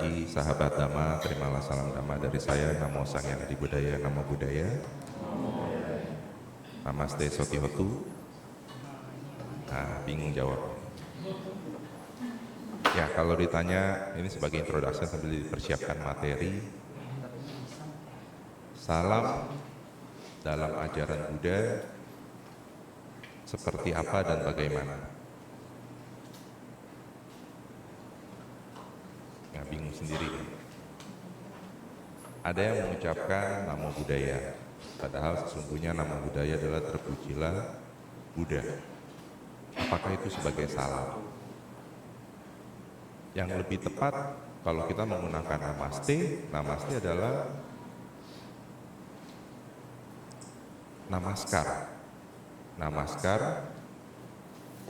pagi sahabat Dhamma, terimalah salam Dhamma dari saya, Namo Sang Hyang Adi Budaya, Namo Buddhaya. Namaste Sotihotu. Nah, bingung jawab. Ya, kalau ditanya, ini sebagai introduction sambil dipersiapkan materi. Salam dalam ajaran Buddha seperti apa dan bagaimana? Nggak bingung sendiri. Ada yang mengucapkan Namo Buddhaya, padahal sesungguhnya Namo Buddhaya adalah terpujilah Buddha. Apakah itu sebagai salam? Yang lebih tepat kalau kita menggunakan namaste, namaste adalah namaskar. Namaskar,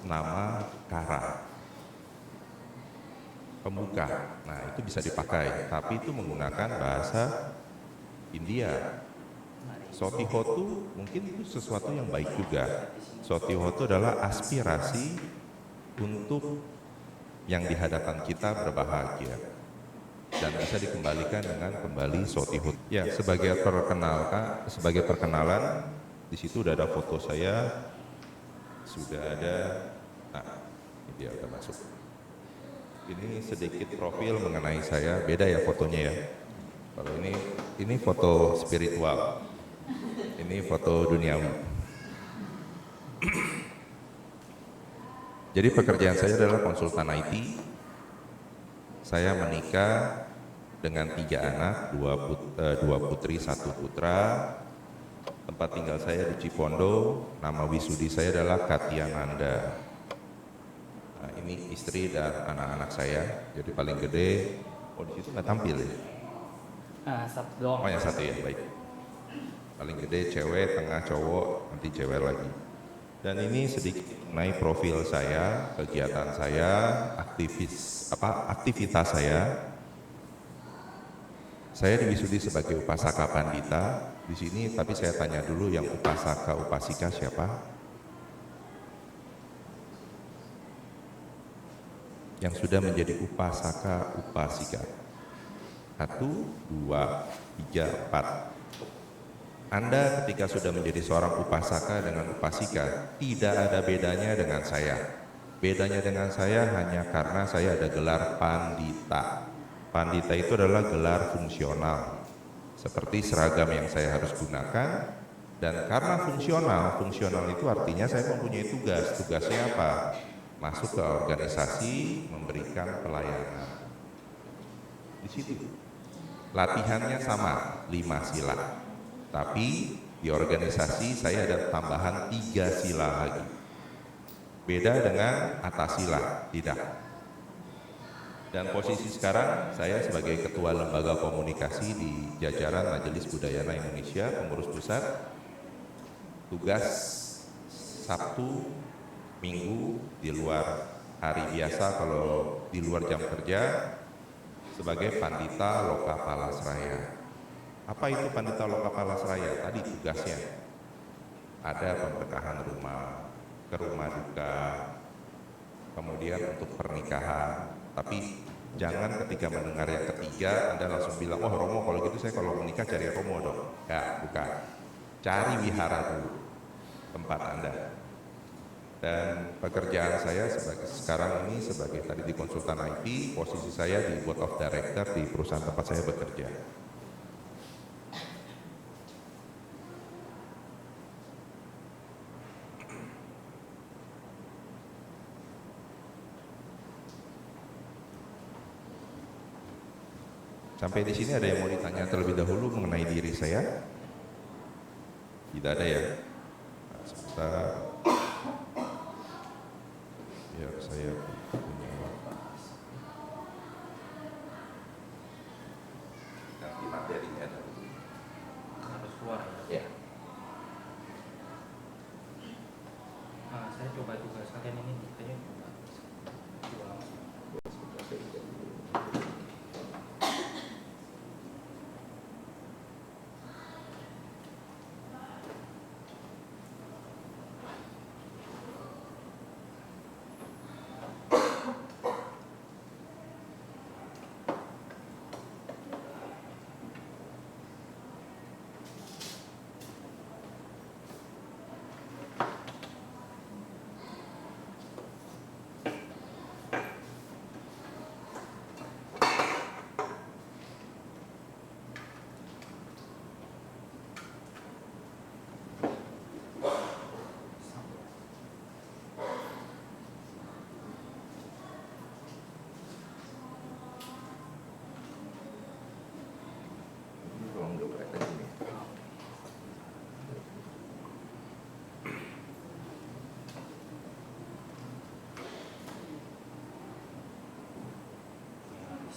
nama kara. Pembuka. Nah, itu bisa dipakai, tapi itu menggunakan bahasa India. Sotihotu mungkin itu sesuatu yang baik juga. Sotihotu adalah aspirasi untuk yang di hadapan kita berbahagia dan bisa dikembalikan dengan kembali Sotihotu. Ya, sebagai perkenalan, di situ udah ada foto saya, sudah ada, nah, ini dia udah masuk. Ini sedikit profil mengenai saya, beda ya fotonya ya. Kalau ini foto spiritual, ini foto duniawi. Jadi pekerjaan saya adalah konsultan IT. Saya menikah dengan 3 anak, 2 putri, 1 putra. Tempat tinggal saya di Cipondo. Nama wisudi saya adalah Katyananda. Nah, ini istri dan anak-anak saya. Jadi paling gede, oh di situ nggak tampil ya? Satu doang. Oh yang satu ya, baik. Paling gede cewek, tengah cowok, nanti cewek lagi. Dan ini sedikit mengenai profil saya, kegiatan saya, aktivitas saya. Saya diwisudi sebagai upasaka pandita di sini, tapi saya tanya dulu yang upasaka upasika siapa? Yang sudah menjadi upasaka upasika. 1, 2, 3, 4. Anda ketika sudah menjadi seorang upasaka dengan upasika, tidak ada bedanya dengan saya. Bedanya dengan saya hanya karena saya ada gelar pandita. Pandita itu adalah gelar fungsional, seperti seragam yang saya harus gunakan. Dan karena fungsional itu artinya saya mempunyai tugas. Tugasnya apa? Masuk ke organisasi, memberikan pelayanan. Di situ latihannya sama, 5 sila. Tapi di organisasi saya ada tambahan 3 sila lagi. Beda dengan atas sila, tidak. Dan posisi sekarang saya sebagai Ketua Lembaga Komunikasi di jajaran Majelis Budayana Indonesia, pengurus pusat. Tugas Sabtu, Minggu di luar hari biasa, kalau di luar jam kerja, sebagai Pandita Loka Palasraya. Apa itu Pandita Loka Palasraya? Tadi tugasnya ada pemberkahan rumah, ke rumah duka, kemudian untuk pernikahan. Tapi jangan ketika mendengar yang ketiga Anda langsung bilang, oh Romo kalau gitu saya kalau menikah cari Romo dong. Ya, bukan. Cari wihara dulu tempat Anda. Dan pekerjaan saya sekarang ini sebagai tadi di konsultan IT, posisi saya di board of director di perusahaan tempat saya bekerja. Sampai di sini ada yang mau ditanya terlebih dahulu mengenai diri saya? Tidak ada ya? Nah, sebentar. Biar saya punya ganti materinya. Harus keluar Ya. Nah, saya coba juga sekalian ini kayaknya coba.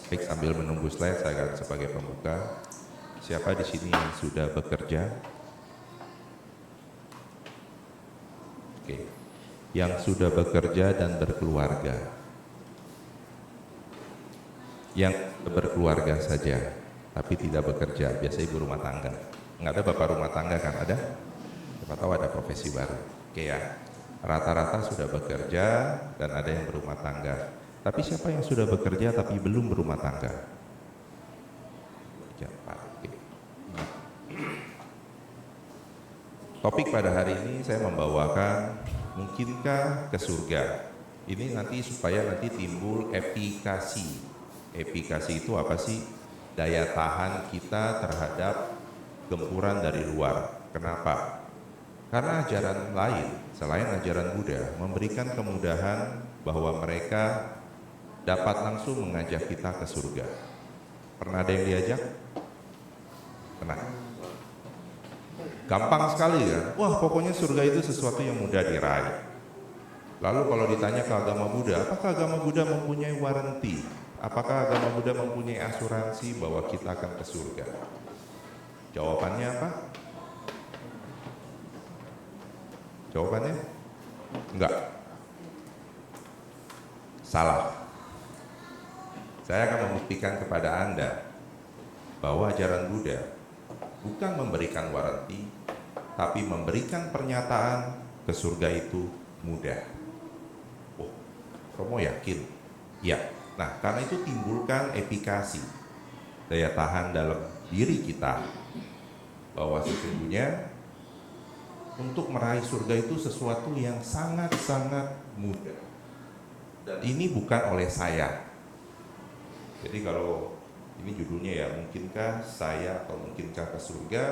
Baik, sambil menunggu slide, saya akan sebagai pembuka. Siapa di sini yang sudah bekerja? Oke. Yang sudah bekerja dan berkeluarga. Yang berkeluarga saja, tapi tidak bekerja, biasanya ibu rumah tangga. Nggak ada bapak rumah tangga kan? Ada? Siapa tahu ada profesi baru. Oke ya. Rata-rata sudah bekerja dan ada yang berumah tangga. Tapi siapa yang sudah bekerja tapi belum berumah tangga? Ya, Pak. Oke. Topik pada hari ini saya membawakan mungkinkah ke surga. Ini nanti supaya nanti timbul efikasi. Efikasi itu apa sih? Daya tahan kita terhadap gempuran dari luar. Kenapa? Karena ajaran lain selain ajaran Buddha memberikan kemudahan bahwa mereka dapat langsung mengajak kita ke surga. Pernah ada yang diajak? Pernah? Gampang sekali kan? Wah, pokoknya surga itu sesuatu yang mudah diraih. Lalu kalau ditanya ke agama Buddha, apakah agama Buddha mempunyai waranti? Apakah agama Buddha mempunyai asuransi bahwa kita akan ke surga? Jawabannya apa? Jawabannya? Enggak. Salah. Saya akan membuktikan kepada Anda bahwa ajaran Buddha bukan memberikan waranti, tapi memberikan pernyataan ke surga itu mudah. Oh, Romo yakin? Ya. Nah, karena itu timbulkan efikasi, daya tahan dalam diri kita, bahwa sesungguhnya untuk meraih surga itu sesuatu yang sangat-sangat mudah. Dan ini bukan oleh saya. Jadi kalau ini judulnya ya, mungkinkah saya atau mungkinkah ke surga?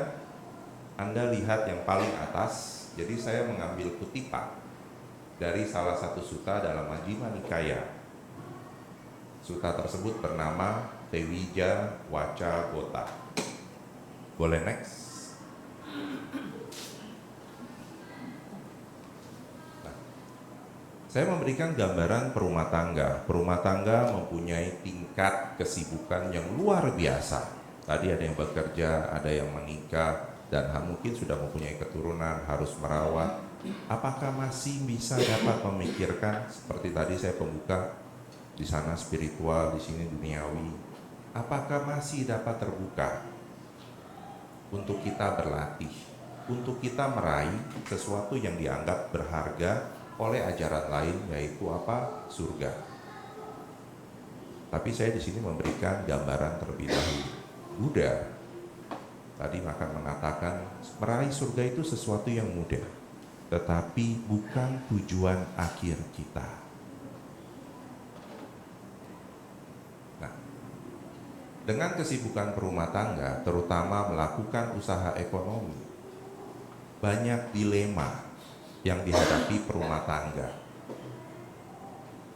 Anda lihat yang paling atas. Jadi saya mengambil kutipan dari salah satu sutta dalam Majjhima Nikaya. Sutta tersebut bernama Tewija Waca Gota. Boleh next? Saya memberikan gambaran perumah tangga. Perumah tangga mempunyai tingkat kesibukan yang luar biasa. Tadi ada yang bekerja, ada yang menikah, dan mungkin sudah mempunyai keturunan, harus merawat. Apakah masih bisa dapat memikirkan, seperti tadi saya pembuka, di sana spiritual, di sini duniawi. Apakah masih dapat terbuka untuk kita berlatih, untuk kita meraih sesuatu yang dianggap berharga oleh ajaran lain, yaitu apa? Surga. Tapi saya di sini memberikan gambaran terlebih dahulu. Buddha tadi akan mengatakan meraih surga itu sesuatu yang mudah, tetapi bukan tujuan akhir kita. Nah, dengan kesibukan berumah tangga, terutama melakukan usaha ekonomi, banyak dilema yang dihadapi perumah tangga.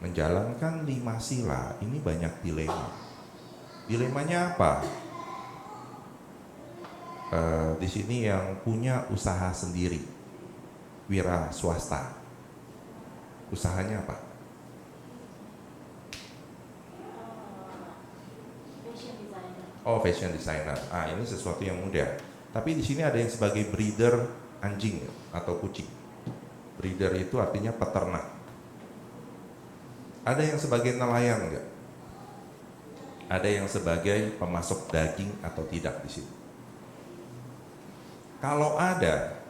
Menjalankan 5 sila ini banyak dilema. Dilemanya apa? Di sini yang punya usaha sendiri, wira swasta, usahanya apa? Oh, fashion designer. Ini sesuatu yang mudah. Tapi di sini ada yang sebagai breeder anjing atau kucing. Breeder itu artinya peternak. Ada yang sebagai nelayan enggak? Ada yang sebagai pemasok daging atau tidak di sini? Kalau ada,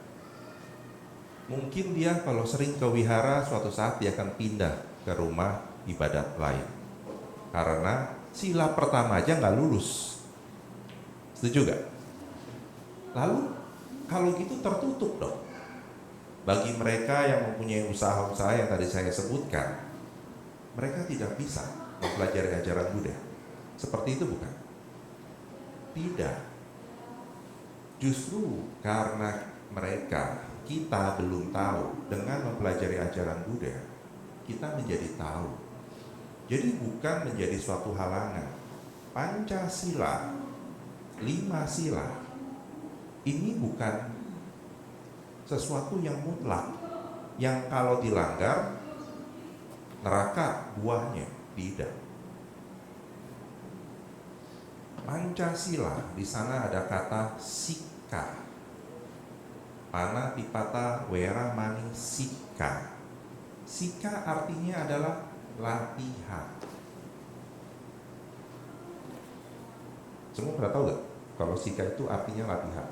mungkin dia kalau sering ke wihara, suatu saat dia akan pindah ke rumah ibadat lain. Karena sila pertama aja nggak lulus. Setuju gak? Lalu kalau gitu tertutup dong. Bagi mereka yang mempunyai usaha-usaha yang tadi saya sebutkan, mereka tidak bisa mempelajari ajaran Buddha. Seperti itu bukan? Tidak. Justru karena mereka, kita belum tahu, dengan mempelajari ajaran Buddha, kita menjadi tahu. Jadi bukan menjadi suatu halangan. Pancasila, 5 sila, ini bukan sesuatu yang mutlak, yang kalau dilanggar neraka buahnya. Tidak. Pancasila, di sana ada kata sika. Pana tipata wera mani sika. Sika artinya adalah latihan. Semua pernah tahu gak kalau sika itu artinya latihan?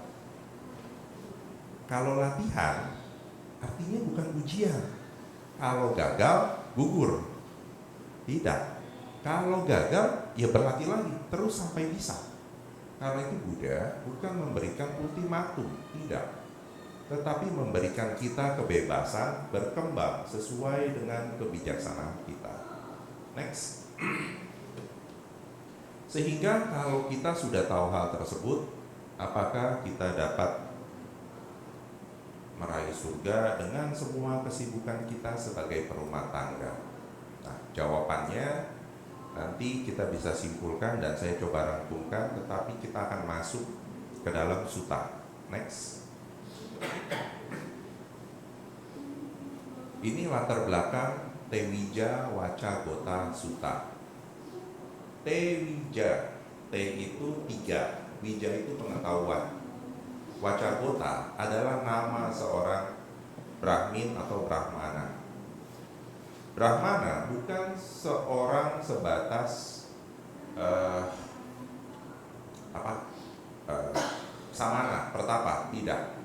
Kalau latihan artinya bukan ujian. Kalau gagal gugur. Tidak. Kalau gagal ya berlatih lagi terus sampai bisa. Karena itu Buddha bukan memberikan ultimatum, tidak, tetapi memberikan kita kebebasan berkembang sesuai dengan kebijaksanaan kita. Next. Sehingga kalau kita sudah tahu hal tersebut, apakah kita dapat meraih surga dengan semua kesibukan kita sebagai perumah tangga? Nah, jawabannya nanti kita bisa simpulkan dan saya coba rangkumkan, tetapi kita akan masuk ke dalam sutta. Next. Ini latar belakang Tewija Wacagota Sutta. Tewija, T itu 3, Wija itu pengetahuan. Wacagota adalah nama seorang Brahmin atau Brahmana. Brahmana bukan seorang sebatas samana, pertapa, tidak.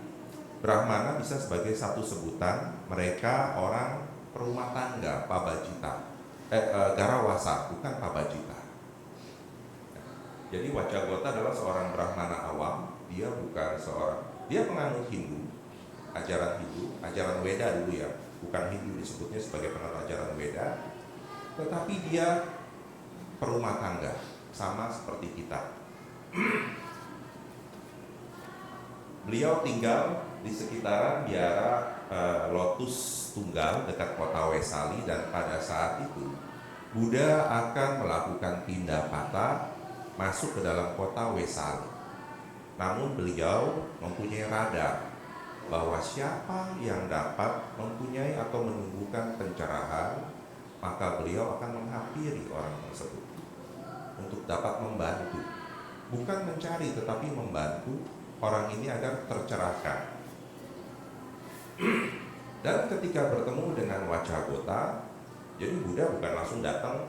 Brahmana bisa sebagai satu sebutan, mereka orang perumah tangga, pabajita, garawasa, bukan pabajita. Jadi Wacagota adalah seorang Brahmana awam, dia bukan seorang, dia penganut Hindu, ajaran Weda dulu ya, bukan Hindu disebutnya sebagai penganut ajaran Weda, tetapi dia perumah tangga, sama seperti kita. Beliau tinggal di sekitaran biara Lotus Tunggal dekat kota Wesali, dan pada saat itu Buddha akan melakukan pindah patah masuk ke dalam kota Wesali. Namun beliau mempunyai radar bahwa siapa yang dapat mempunyai atau menumbuhkan pencerahan, maka beliau akan menghampiri orang tersebut untuk dapat membantu, bukan mencari tetapi membantu orang ini agar tercerahkan. Dan ketika bertemu dengan Wacagota, jadi Buddha bukan langsung datang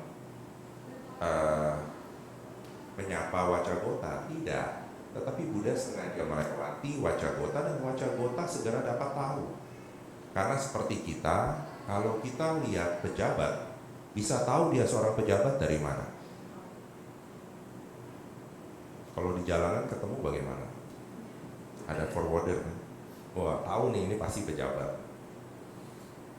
menyapa Wacagota, tidak, tetapi Buddha sengaja melewati Wacagota dan Wacagota segera dapat tahu. Karena seperti kita, kalau kita lihat pejabat, bisa tahu dia seorang pejabat dari mana. Kalau di jalanan ketemu bagaimana? Ada forwarder, wah tahu nih ini pasti pejabat.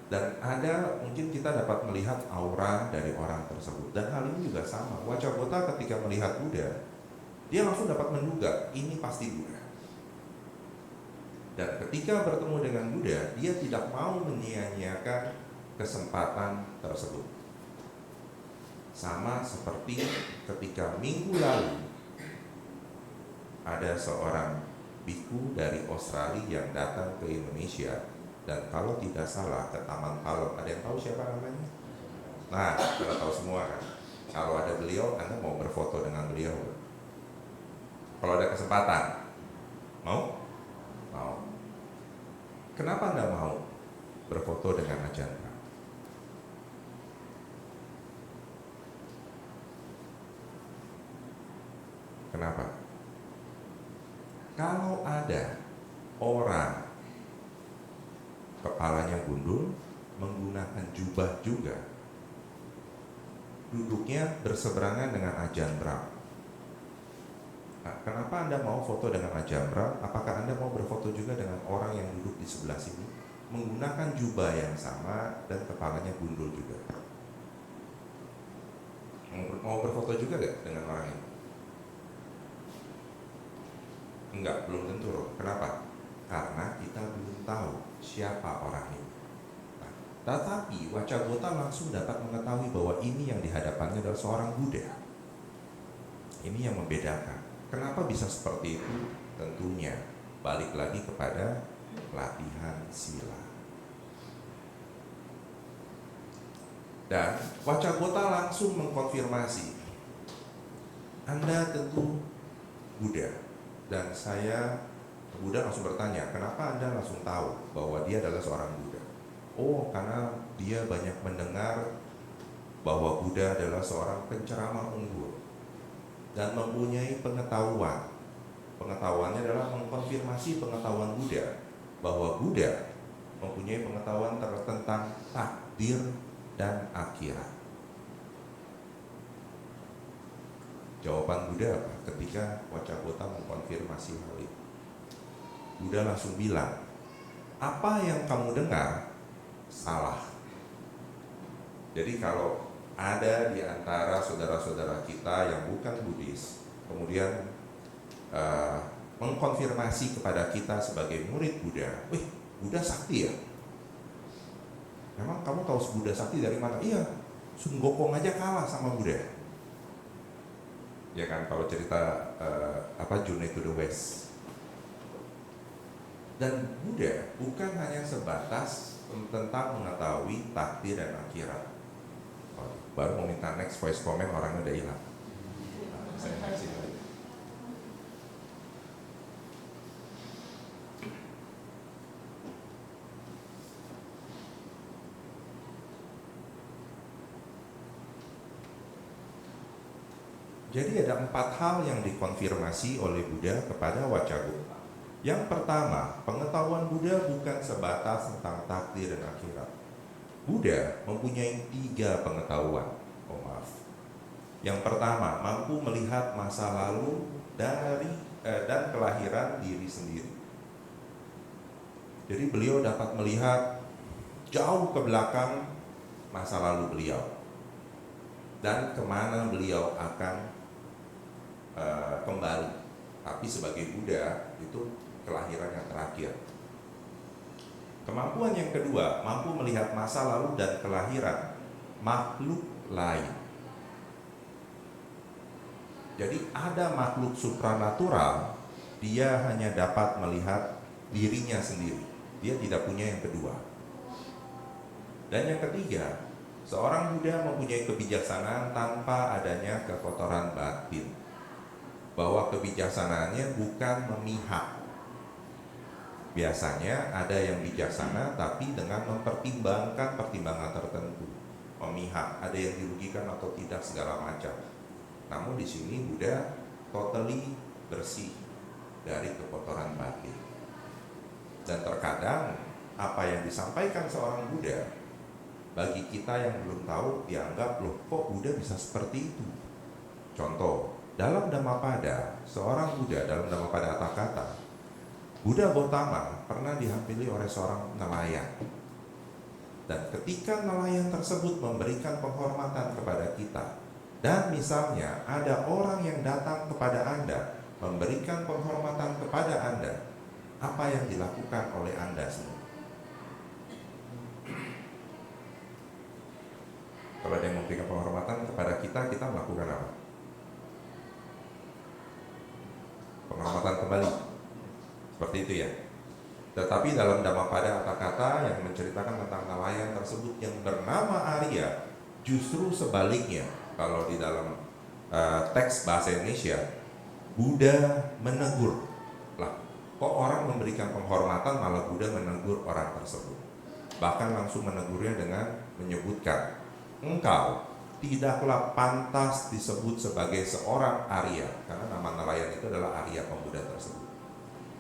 Dan ada mungkin kita dapat melihat aura dari orang tersebut. Dan hal ini juga sama. Wacagota ketika melihat Buddha, dia langsung dapat menduga ini pasti Buddha. Dan ketika bertemu dengan Buddha, dia tidak mau menyia-nyiakan kesempatan tersebut. Sama seperti ketika minggu lalu ada seorang biku dari Australia yang datang ke Indonesia, dan kalau tidak salah ke Taman Palem. Ada yang tahu siapa namanya? Nah, kita tahu semua kan. Kalau ada beliau, Anda mau berfoto dengan beliau? Kalau ada kesempatan, mau? Mau. Kenapa Anda mau berfoto dengan Ajahn Brahm? Kenapa? Kalau ada orang kepalanya gundul, menggunakan jubah juga, duduknya berseberangan dengan Ajahn Brahm. Nah, kenapa Anda mau foto dengan Ajahn Brahm? Apakah Anda mau berfoto juga dengan orang yang duduk di sebelah sini, menggunakan jubah yang sama dan kepalanya gundul juga? Mau berfoto juga gak dengan orang ini? Enggak, belum tentu. Kenapa? Karena kita belum tahu siapa orang ini. Nah, tetapi Wacagota langsung dapat mengetahui bahwa ini yang dihadapannya adalah seorang Buddha. Ini yang membedakan. Kenapa bisa seperti itu? Tentunya balik lagi kepada latihan sila. Dan Wacagota langsung mengkonfirmasi, Anda tentu Buddha. Dan Buddha langsung bertanya, kenapa Anda langsung tahu bahwa dia adalah seorang Buddha? Oh, karena dia banyak mendengar bahwa Buddha adalah seorang penceramah unggul dan mempunyai pengetahuan. Pengetahuannya adalah mengkonfirmasi pengetahuan Buddha, bahwa Buddha mempunyai pengetahuan tentang takdir dan akhirat. Jawaban Buddha apa? Ketika Wacchagotta mengkonfirmasi hal itu, Buddha langsung bilang, apa yang kamu dengar salah. Jadi kalau ada di antara saudara-saudara kita yang bukan Buddhis, kemudian mengkonfirmasi kepada kita sebagai murid Buddha, wih, Buddha sakti ya? Memang kamu tahu Buddha sakti dari mana? Iya, Sun Gokong aja kalah sama Buddha. Ya kan, kalau cerita Journey to the West. Dan Buddha bukan hanya sebatas tentang mengetahui takdir dan akhirat. Baru mau minta next voice comment, orangnya udah hilang. Saya next ini lagi. Jadi ada 4 hal yang dikonfirmasi oleh Buddha kepada Wacchagotta. Yang pertama, pengetahuan Buddha bukan sebatas tentang takdir dan akhirat. Buddha mempunyai 3 pengetahuan. Oh maaf. Yang pertama, mampu melihat masa lalu dan kelahiran diri sendiri. Jadi beliau dapat melihat jauh ke belakang masa lalu beliau dan kemana beliau akan kembali. Tapi sebagai Buddha itu kelahiran yang terakhir. Kemampuan yang kedua, mampu melihat masa lalu dan kelahiran makhluk lain. Jadi ada makhluk supranatural, dia hanya dapat melihat dirinya sendiri. Dia tidak punya yang kedua. Dan yang ketiga, seorang Buddha mempunyai kebijaksanaan tanpa adanya kekotoran batin. Bahwa kebijaksanaannya bukan memihak. Biasanya ada yang bijaksana tapi dengan mempertimbangkan pertimbangan tertentu. Memihak, ada yang dirugikan atau tidak segala macam. Namun di sini Buddha totally bersih dari kekotoran batin. Dan terkadang apa yang disampaikan seorang Buddha bagi kita yang belum tahu dianggap, loh kok Buddha bisa seperti itu. Contoh, dalam Dhammapada, seorang Buddha dalam Dhammapada Atthakatha, Buddha Gautama pernah dihampiri oleh seorang nelayan. Dan ketika nelayan tersebut memberikan penghormatan kepada kita, dan misalnya ada orang yang datang kepada Anda, memberikan penghormatan kepada Anda, apa yang dilakukan oleh Anda semua? Kalau ada yang memberikan penghormatan kepada kita, kita melakukan apa? Penghormatan kembali. Seperti itu ya. Tetapi dalam Dhammapada Atthakatha yang menceritakan tentang nelayan tersebut yang bernama Arya, justru sebaliknya. Kalau di dalam teks bahasa Indonesia, Buddha menegur. Lah, kok orang memberikan penghormatan malah Buddha menegur orang tersebut. Bahkan langsung menegurnya dengan menyebutkan, engkau tidaklah pantas disebut sebagai seorang Arya, karena nama nelayan itu adalah Arya pemuda tersebut.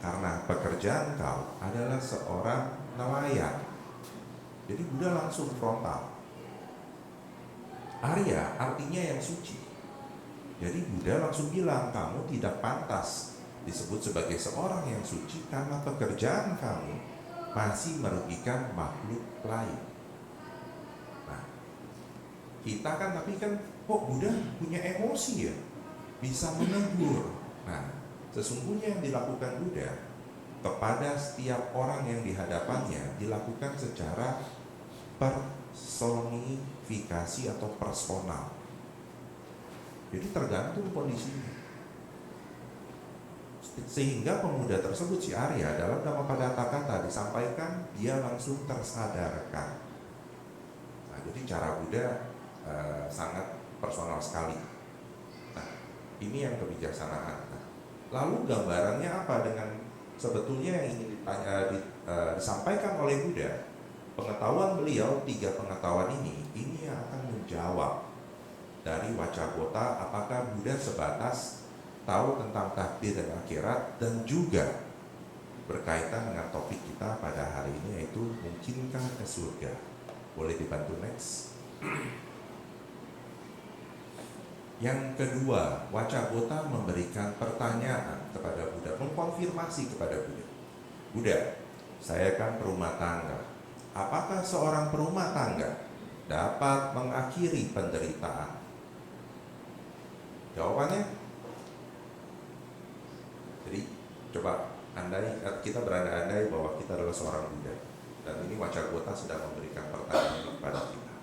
Karena pekerjaan kau adalah seorang nelayan. Jadi Buddha langsung frontal. Arya artinya yang suci. Jadi Buddha langsung bilang, kamu tidak pantas disebut sebagai seorang yang suci karena pekerjaan kamu masih merugikan makhluk lain. Nah, kita kan tapi kan kok Buddha punya emosi ya, bisa menegur. Nah, sesungguhnya yang dilakukan Buddha kepada setiap orang yang dihadapannya dilakukan secara personifikasi atau personal. Jadi tergantung kondisinya. Sehingga pemuda tersebut, si Arya, dalam Dhammapada Atthakatha disampaikan dia langsung tersadarkan. Nah, jadi cara Buddha sangat personal sekali. Nah, ini yang kebijaksanaan. Lalu gambarannya apa dengan sebetulnya yang ingin disampaikan oleh Buddha? Pengetahuan beliau, 3 pengetahuan ini yang akan menjawab dari Wacabota apakah Buddha sebatas tahu tentang takdir dan akhirat, dan juga berkaitan dengan topik kita pada hari ini, yaitu mungkinkah ke surga. Boleh dibantu next. Yang kedua, Wacabota memberikan pertanyaan kepada Buddha, mengkonfirmasi kepada Buddha. Buddha, saya kan perumah tangga. Apakah seorang perumah tangga dapat mengakhiri penderitaan? Jawabannya, jadi coba kita berandai-andai bahwa kita adalah seorang Buddha, dan ini Wacabota sedang memberikan pertanyaan kepada kita.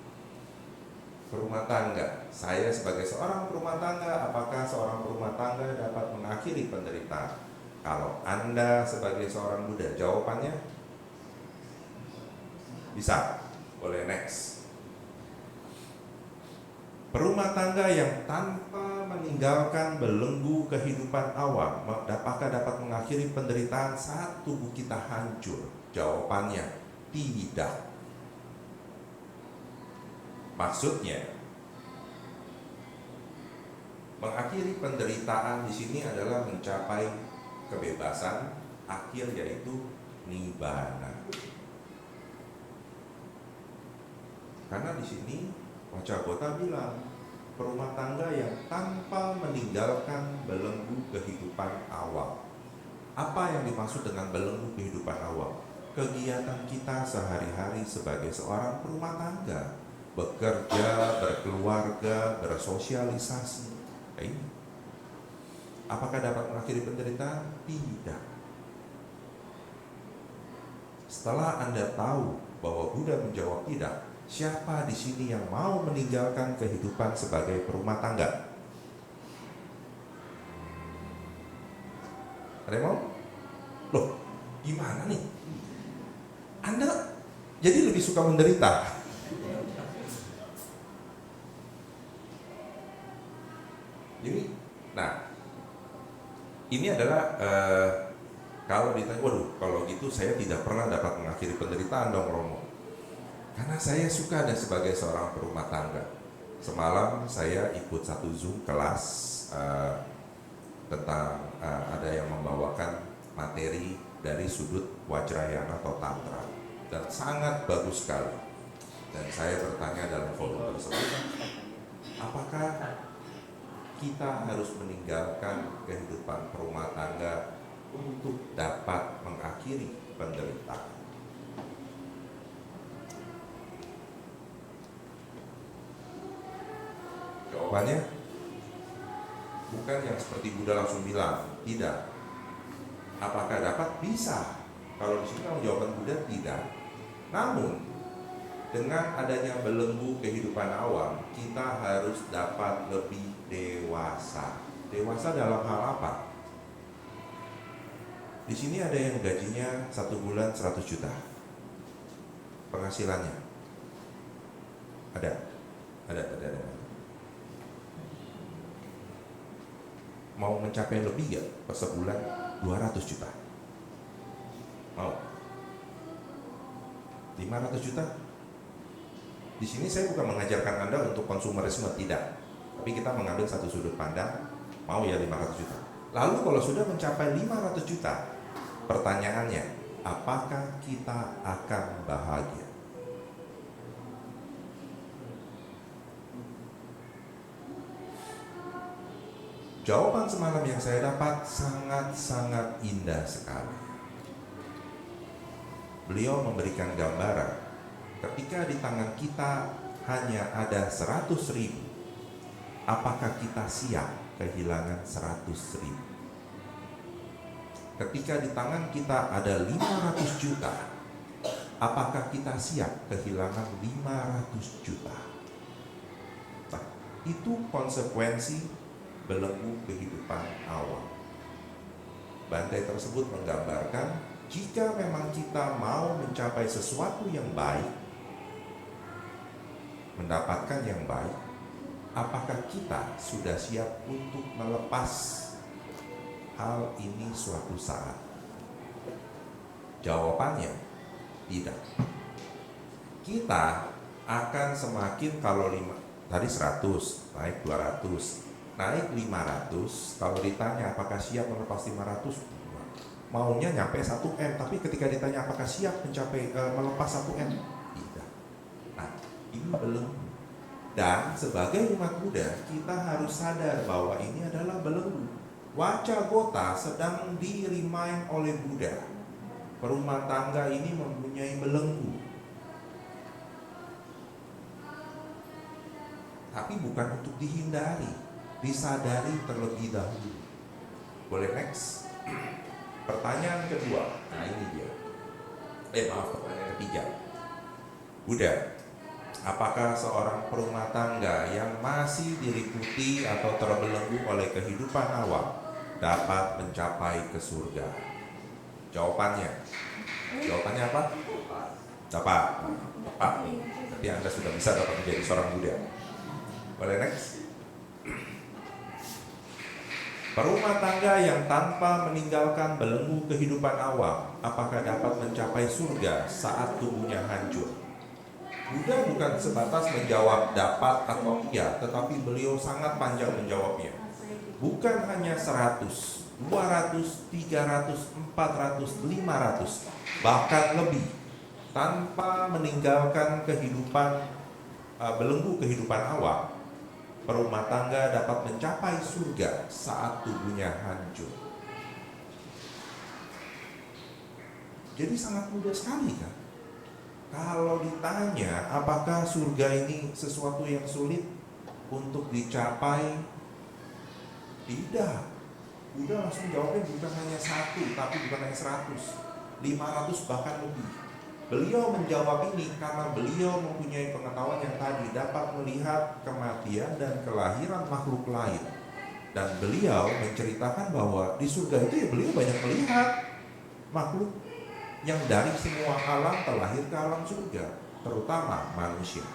Perumah tangga, saya sebagai seorang perumah tangga, apakah seorang perumah tangga dapat mengakhiri penderitaan? Kalau Anda sebagai seorang Buddha, jawabannya bisa. Boleh next. Perumah tangga yang tanpa meninggalkan belenggu kehidupan awam, apakah dapat mengakhiri penderitaan saat tubuh kita hancur? Jawabannya tidak. Maksudnya, mengakhiri penderitaan di sini adalah mencapai kebebasan akhir, yaitu nibbana. Karena di sini Wacabota bilang perumah tangga yang tanpa meninggalkan belenggu kehidupan awam. Apa yang dimaksud dengan belenggu kehidupan awam? Kegiatan kita sehari-hari sebagai seorang perumah tangga, bekerja, berkeluarga, bersosialisasi. Apakah dapat mengakhiri penderitaan? Tidak. Setelah Anda tahu bahwa Buddha menjawab tidak, siapa di sini yang mau meninggalkan kehidupan sebagai perumah tangga? Ada yang mau? Loh, gimana nih? Anda jadi lebih suka menderita? Jadi, nah, ini adalah kalau ditanya, waduh, kalau gitu saya tidak pernah dapat mengakhiri penderitaan dong, Romo. Karena saya suka dan sebagai seorang perumah tangga. Semalam saya ikut satu Zoom kelas tentang ada yang membawakan materi dari sudut Wajrayana atau Tantra, dan sangat bagus sekali. Dan saya bertanya dalam forum tersebut, apakah kita harus meninggalkan kehidupan perumah tangga untuk dapat mengakhiri penderitaan? Jawabannya bukan yang seperti Buddha langsung bilang, tidak. Apakah dapat? Bisa. Kalau di sini kalau jawaban Buddha tidak. Namun dengan adanya belenggu kehidupan awam, kita harus dapat lebih dewasa. Dewasa dalam hal apa? Di sini ada yang gajinya 1 bulan 100 juta. Penghasilannya ada. Mau mencapai lebih ya, per sebulan 200 juta. Mau 500 juta? Di sini saya bukan mengajarkan Anda untuk konsumerisme, tidak. Tapi kita mengambil satu sudut pandang, mau ya 500 juta. Lalu kalau sudah mencapai 500 juta, pertanyaannya, apakah kita akan bahagia? Jawaban semalam yang saya dapat sangat-sangat indah sekali. Beliau memberikan gambaran, ketika di tangan kita hanya ada 100.000, apakah kita siap kehilangan 100.000? Ketika di tangan kita ada 500 juta, apakah kita siap kehilangan 500 juta? Nah, itu konsekuensi belenggu kehidupan awam. Bantai tersebut menggambarkan, jika memang kita mau mencapai sesuatu yang baik, mendapatkan yang baik, apakah kita sudah siap untuk melepas hal ini suatu saat? Jawabannya tidak. Kita akan semakin, kalau tadi 100, naik 200, naik 500, kalau ditanya apakah siap melepas 500, maunya nyampe 1M, tapi ketika ditanya apakah siap mencapai melepas 1M, tidak. Nah, ini belum. Dan sebagai umat Buddha, kita harus sadar bahwa ini adalah belenggu. Wacagota sedang di-remind oleh Buddha. Perumah tangga ini mempunyai belenggu. Tapi bukan untuk dihindari, disadari terlebih dahulu. Boleh next? Pertanyaan kedua. Nah ini dia. Pertanyaan ketiga. Buddha, apakah seorang perumah tangga yang masih diliputi atau terbelenggu oleh kehidupan awam dapat mencapai ke surga? Jawabannya apa? Dapat. Tepat. Berarti Anda sudah bisa dapat menjadi seorang Buddha. Boleh next? Perumah tangga yang tanpa meninggalkan belenggu kehidupan awam, apakah dapat mencapai surga saat tubuhnya hancur? Buddha bukan sebatas menjawab dapat atau iya, tetapi beliau sangat panjang menjawabnya. Bukan hanya 100, 200, 300, 400, 500, bahkan lebih. Tanpa meninggalkan belenggu kehidupan awam, perumah tangga dapat mencapai surga saat tubuhnya hancur. Jadi sangat mudah sekali kan? Kalau ditanya apakah surga ini sesuatu yang sulit untuk dicapai, tidak. Udah langsung jawabnya bukan hanya 1, tapi bukan hanya 100, 500 bahkan lebih. Beliau menjawab ini karena beliau mempunyai pengetahuan yang tadi dapat melihat kematian dan kelahiran makhluk lain. Dan beliau menceritakan bahwa di surga itu ya beliau banyak melihat makhluk yang dari semua alam terlahir ke alam surga, terutama manusia.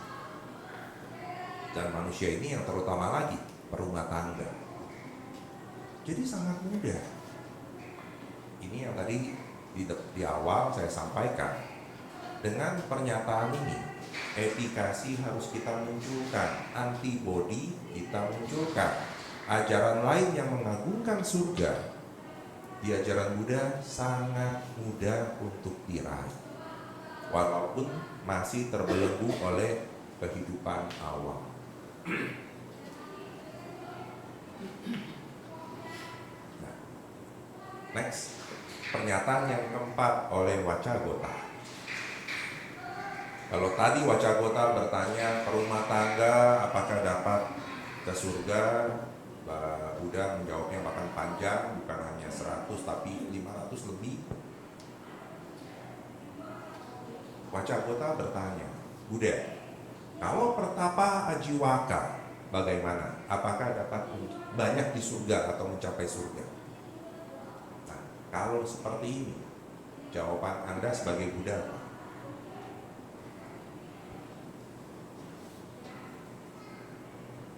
Dan manusia ini yang terutama lagi perumah tangga. Jadi sangat mudah. Ini yang tadi di awal saya sampaikan. Dengan pernyataan ini, efikasi harus kita munculkan, antibodi kita munculkan. Ajaran lain yang mengagungkan surga di ajaran Buddha sangat mudah untuk diraih, walaupun masih terbelenggu oleh kehidupan awam. Nah, next, pernyataan yang keempat oleh Wacagota. Kalau tadi Wacagota bertanya perumah tangga apakah dapat ke surga, Buddha menjawabnya bahkan panjang, bukan hanya 100 tapi 500 lebih. Wacagota bertanya, Buddha, kalau pertapa ajiwaka bagaimana? Apakah dapat banyak di surga atau mencapai surga? Nah, kalau seperti ini, jawaban Anda sebagai Buddha apa?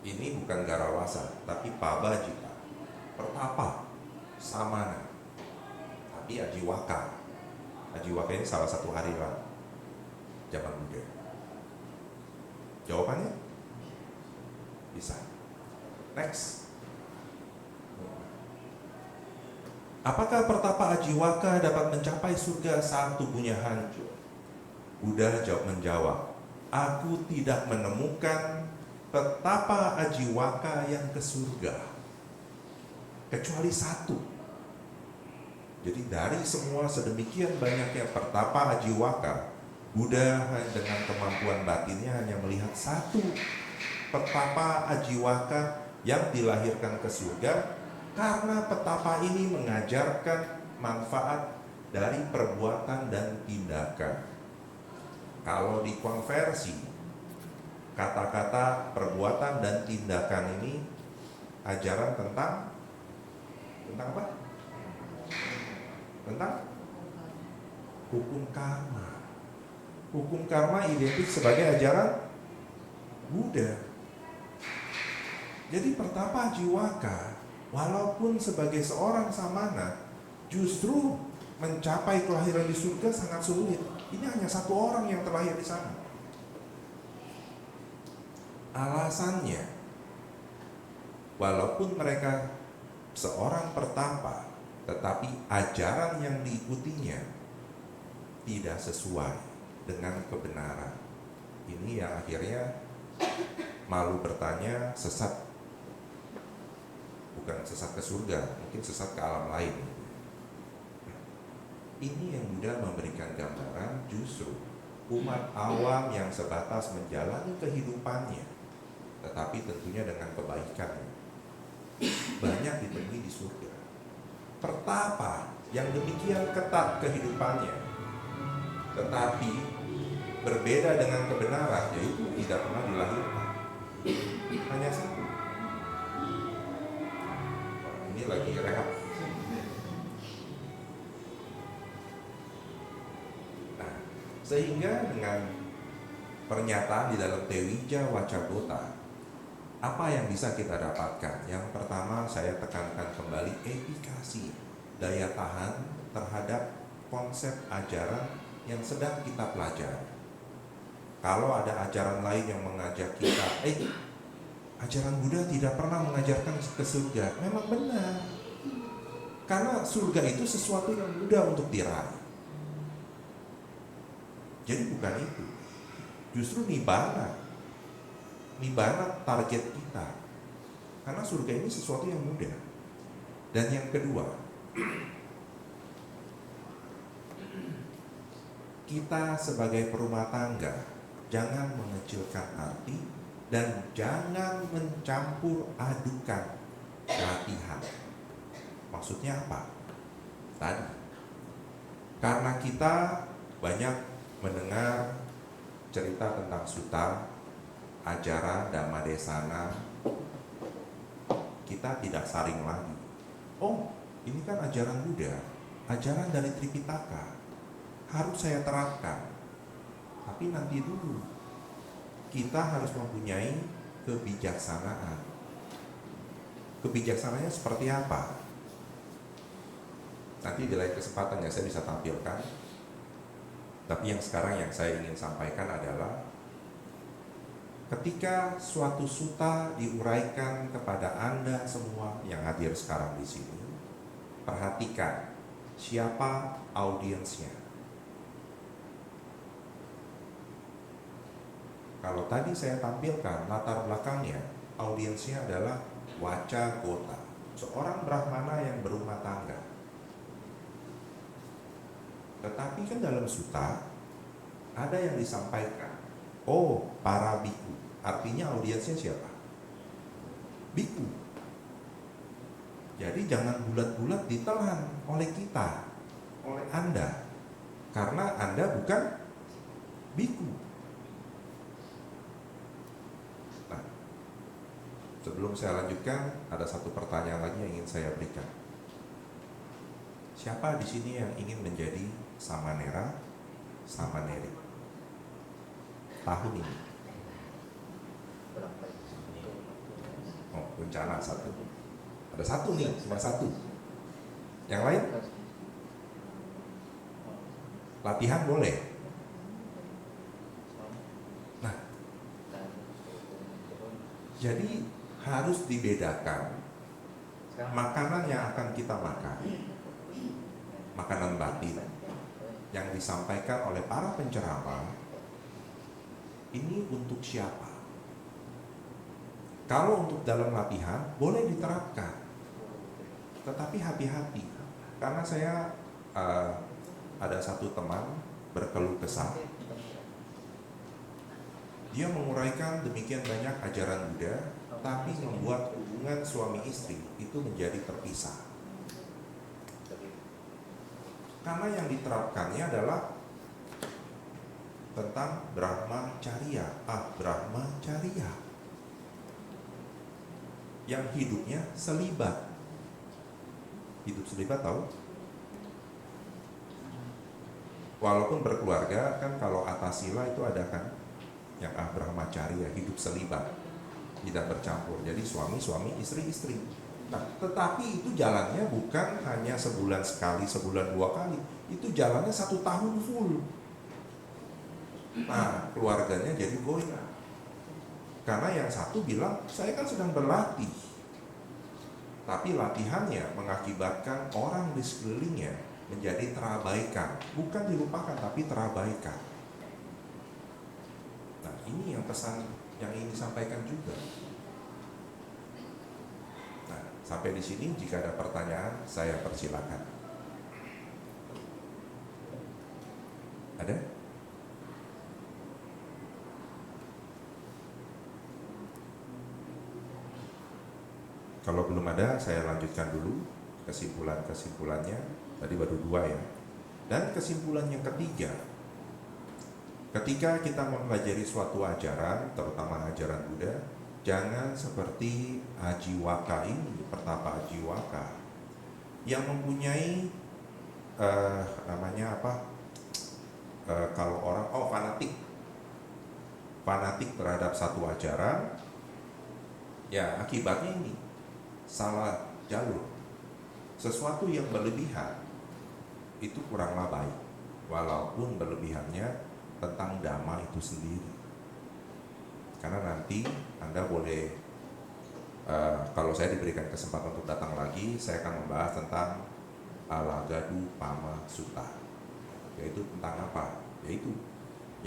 Ini bukan garawasa, tapi pabajita, pertapa, samana, tapi ajiwaka. Ajiwaka ini salah satu aliran zaman Buddha. Jawabannya bisa. Next. Apakah pertapa ajiwaka dapat mencapai surga saat tubuhnya hancur? Buddha menjawab, aku tidak menemukan petapa ajiwaka yang ke surga kecuali 1. Jadi dari semua sedemikian banyaknya pertapa ajiwaka, Buddha dengan kemampuan batinnya hanya melihat 1 petapa ajiwaka yang dilahirkan ke surga, karena petapa ini mengajarkan manfaat dari perbuatan dan tindakan. Kalau dikonversi, kata-kata perbuatan dan tindakan ini ajaran tentang apa? Tentang hukum karma. Hukum karma identik sebagai ajaran Buddha. Jadi pertapa ajiwaka Walaupun sebagai seorang samana, justru mencapai kelahiran di surga sangat sulit. Ini hanya satu orang yang terlahir di sana. Alasannya, walaupun mereka seorang pertapa, tetapi ajaran yang diikutinya tidak sesuai dengan kebenaran. Ini yang akhirnya malu bertanya, sesat. Bukan sesat ke surga, mungkin sesat ke alam lain. Ini yang Buddha memberikan gambaran, justru umat awam yang sebatas menjalani kehidupannya, tetapi tentunya dengan kebaikan, banyak ditemui di surga. Pertapa yang demikian ketat kehidupannya, tetapi berbeda dengan kebenaran, yaitu tidak pernah dilahirkan. Hanya satu. Ini lagi rehat. Nah, sehingga dengan pernyataan di dalam Tewija Wacabota, apa yang bisa kita dapatkan? Yang pertama, saya tekankan kembali efikasi, daya tahan terhadap konsep ajaran yang sedang kita pelajari. Kalau ada ajaran lain yang mengajak kita, ajaran Buddha tidak pernah mengajarkan ke surga. Memang benar. Karena surga itu sesuatu yang mudah untuk diraih. Jadi bukan itu. Justru nibbana. Nibbana target kita. Karena surga ini sesuatu yang mudah. Dan yang kedua, kita sebagai perumah tangga jangan mengecilkan arti dan jangan mencampur adukan latihan. Maksudnya apa? Tadi, karena kita banyak mendengar cerita tentang sutta, ajaran Dhammadesana, kita tidak saring lagi. Oh, ini kan ajaran Buddha, ajaran dari Tripitaka, harus saya terapkan. Tapi nanti dulu, kita harus mempunyai kebijaksanaan. Kebijaksanaannya seperti apa? Nanti di lain kesempatan ya saya bisa tampilkan. Tapi yang sekarang yang saya ingin sampaikan adalah, ketika suatu sutta diuraikan kepada Anda semua yang hadir sekarang di sini, perhatikan siapa audiensnya. Kalau tadi saya tampilkan latar belakangnya, audiensnya adalah Wacagota, seorang Brahmana yang berumah tangga. Tetapi kan dalam sutta ada yang disampaikan, oh para biku, artinya audiensnya siapa? Biku. Jadi jangan bulat-bulat ditelan oleh kita, oleh Anda, karena Anda bukan biku. Nah, sebelum saya lanjutkan, ada satu pertanyaan lagi yang ingin saya berikan. Siapa di sini yang ingin menjadi samanera, samaneri tahun ini? Oh, rencana satu. Ada satu nih, cuma satu. Yang lain? Latihan boleh. Nah, jadi harus dibedakan makanan yang akan kita makan, makanan batin yang disampaikan oleh para penceramah ini untuk siapa? Kalau untuk dalam latihan boleh diterapkan, tetapi hati-hati, karena saya ada satu teman berkeluh kesah. Dia menguraikan demikian banyak ajaran Buddha, tapi membuat hubungan suami istri itu menjadi terpisah. Karena yang diterapkannya adalah tentang Brahmacharya, Brahmacharya, yang hidupnya selibat. Hidup selibat tahu? Walaupun berkeluarga kan, kalau atasila itu ada kan yang Brahmacharya, hidup selibat, tidak bercampur. Jadi suami-suami, istri-istri. Nah, tetapi itu jalannya bukan hanya sebulan sekali, sebulan 2 kali. Itu jalannya 1 tahun full. Nah, keluarganya jadi goyah. Karena yang satu bilang, saya kan sedang berlatih. Tapi latihannya mengakibatkan orang di sekelilingnya menjadi terabaikan. Bukan dilupakan, tapi terabaikan. Nah, ini yang pesan yang ingin disampaikan juga. Nah, sampai di sini jika ada pertanyaan, saya persilakan. Ada? Kalau belum ada, saya lanjutkan dulu kesimpulan-kesimpulannya. Tadi baru 2 ya. Dan kesimpulan yang ketiga, ketika kita mempelajari suatu ajaran, terutama ajaran Buddha, jangan seperti Ajiwaka ini, pertapa Ajiwaka, yang mempunyai namanya apa? Kalau orang fanatik terhadap satu ajaran, ya akibatnya ini salah jalur. Sesuatu yang berlebihan itu kuranglah baik, walaupun berlebihannya tentang dhamma itu sendiri. Karena nanti Anda boleh, kalau saya diberikan kesempatan untuk datang lagi, saya akan membahas tentang Alagadu Pama Sutta, yaitu tentang apa? Yaitu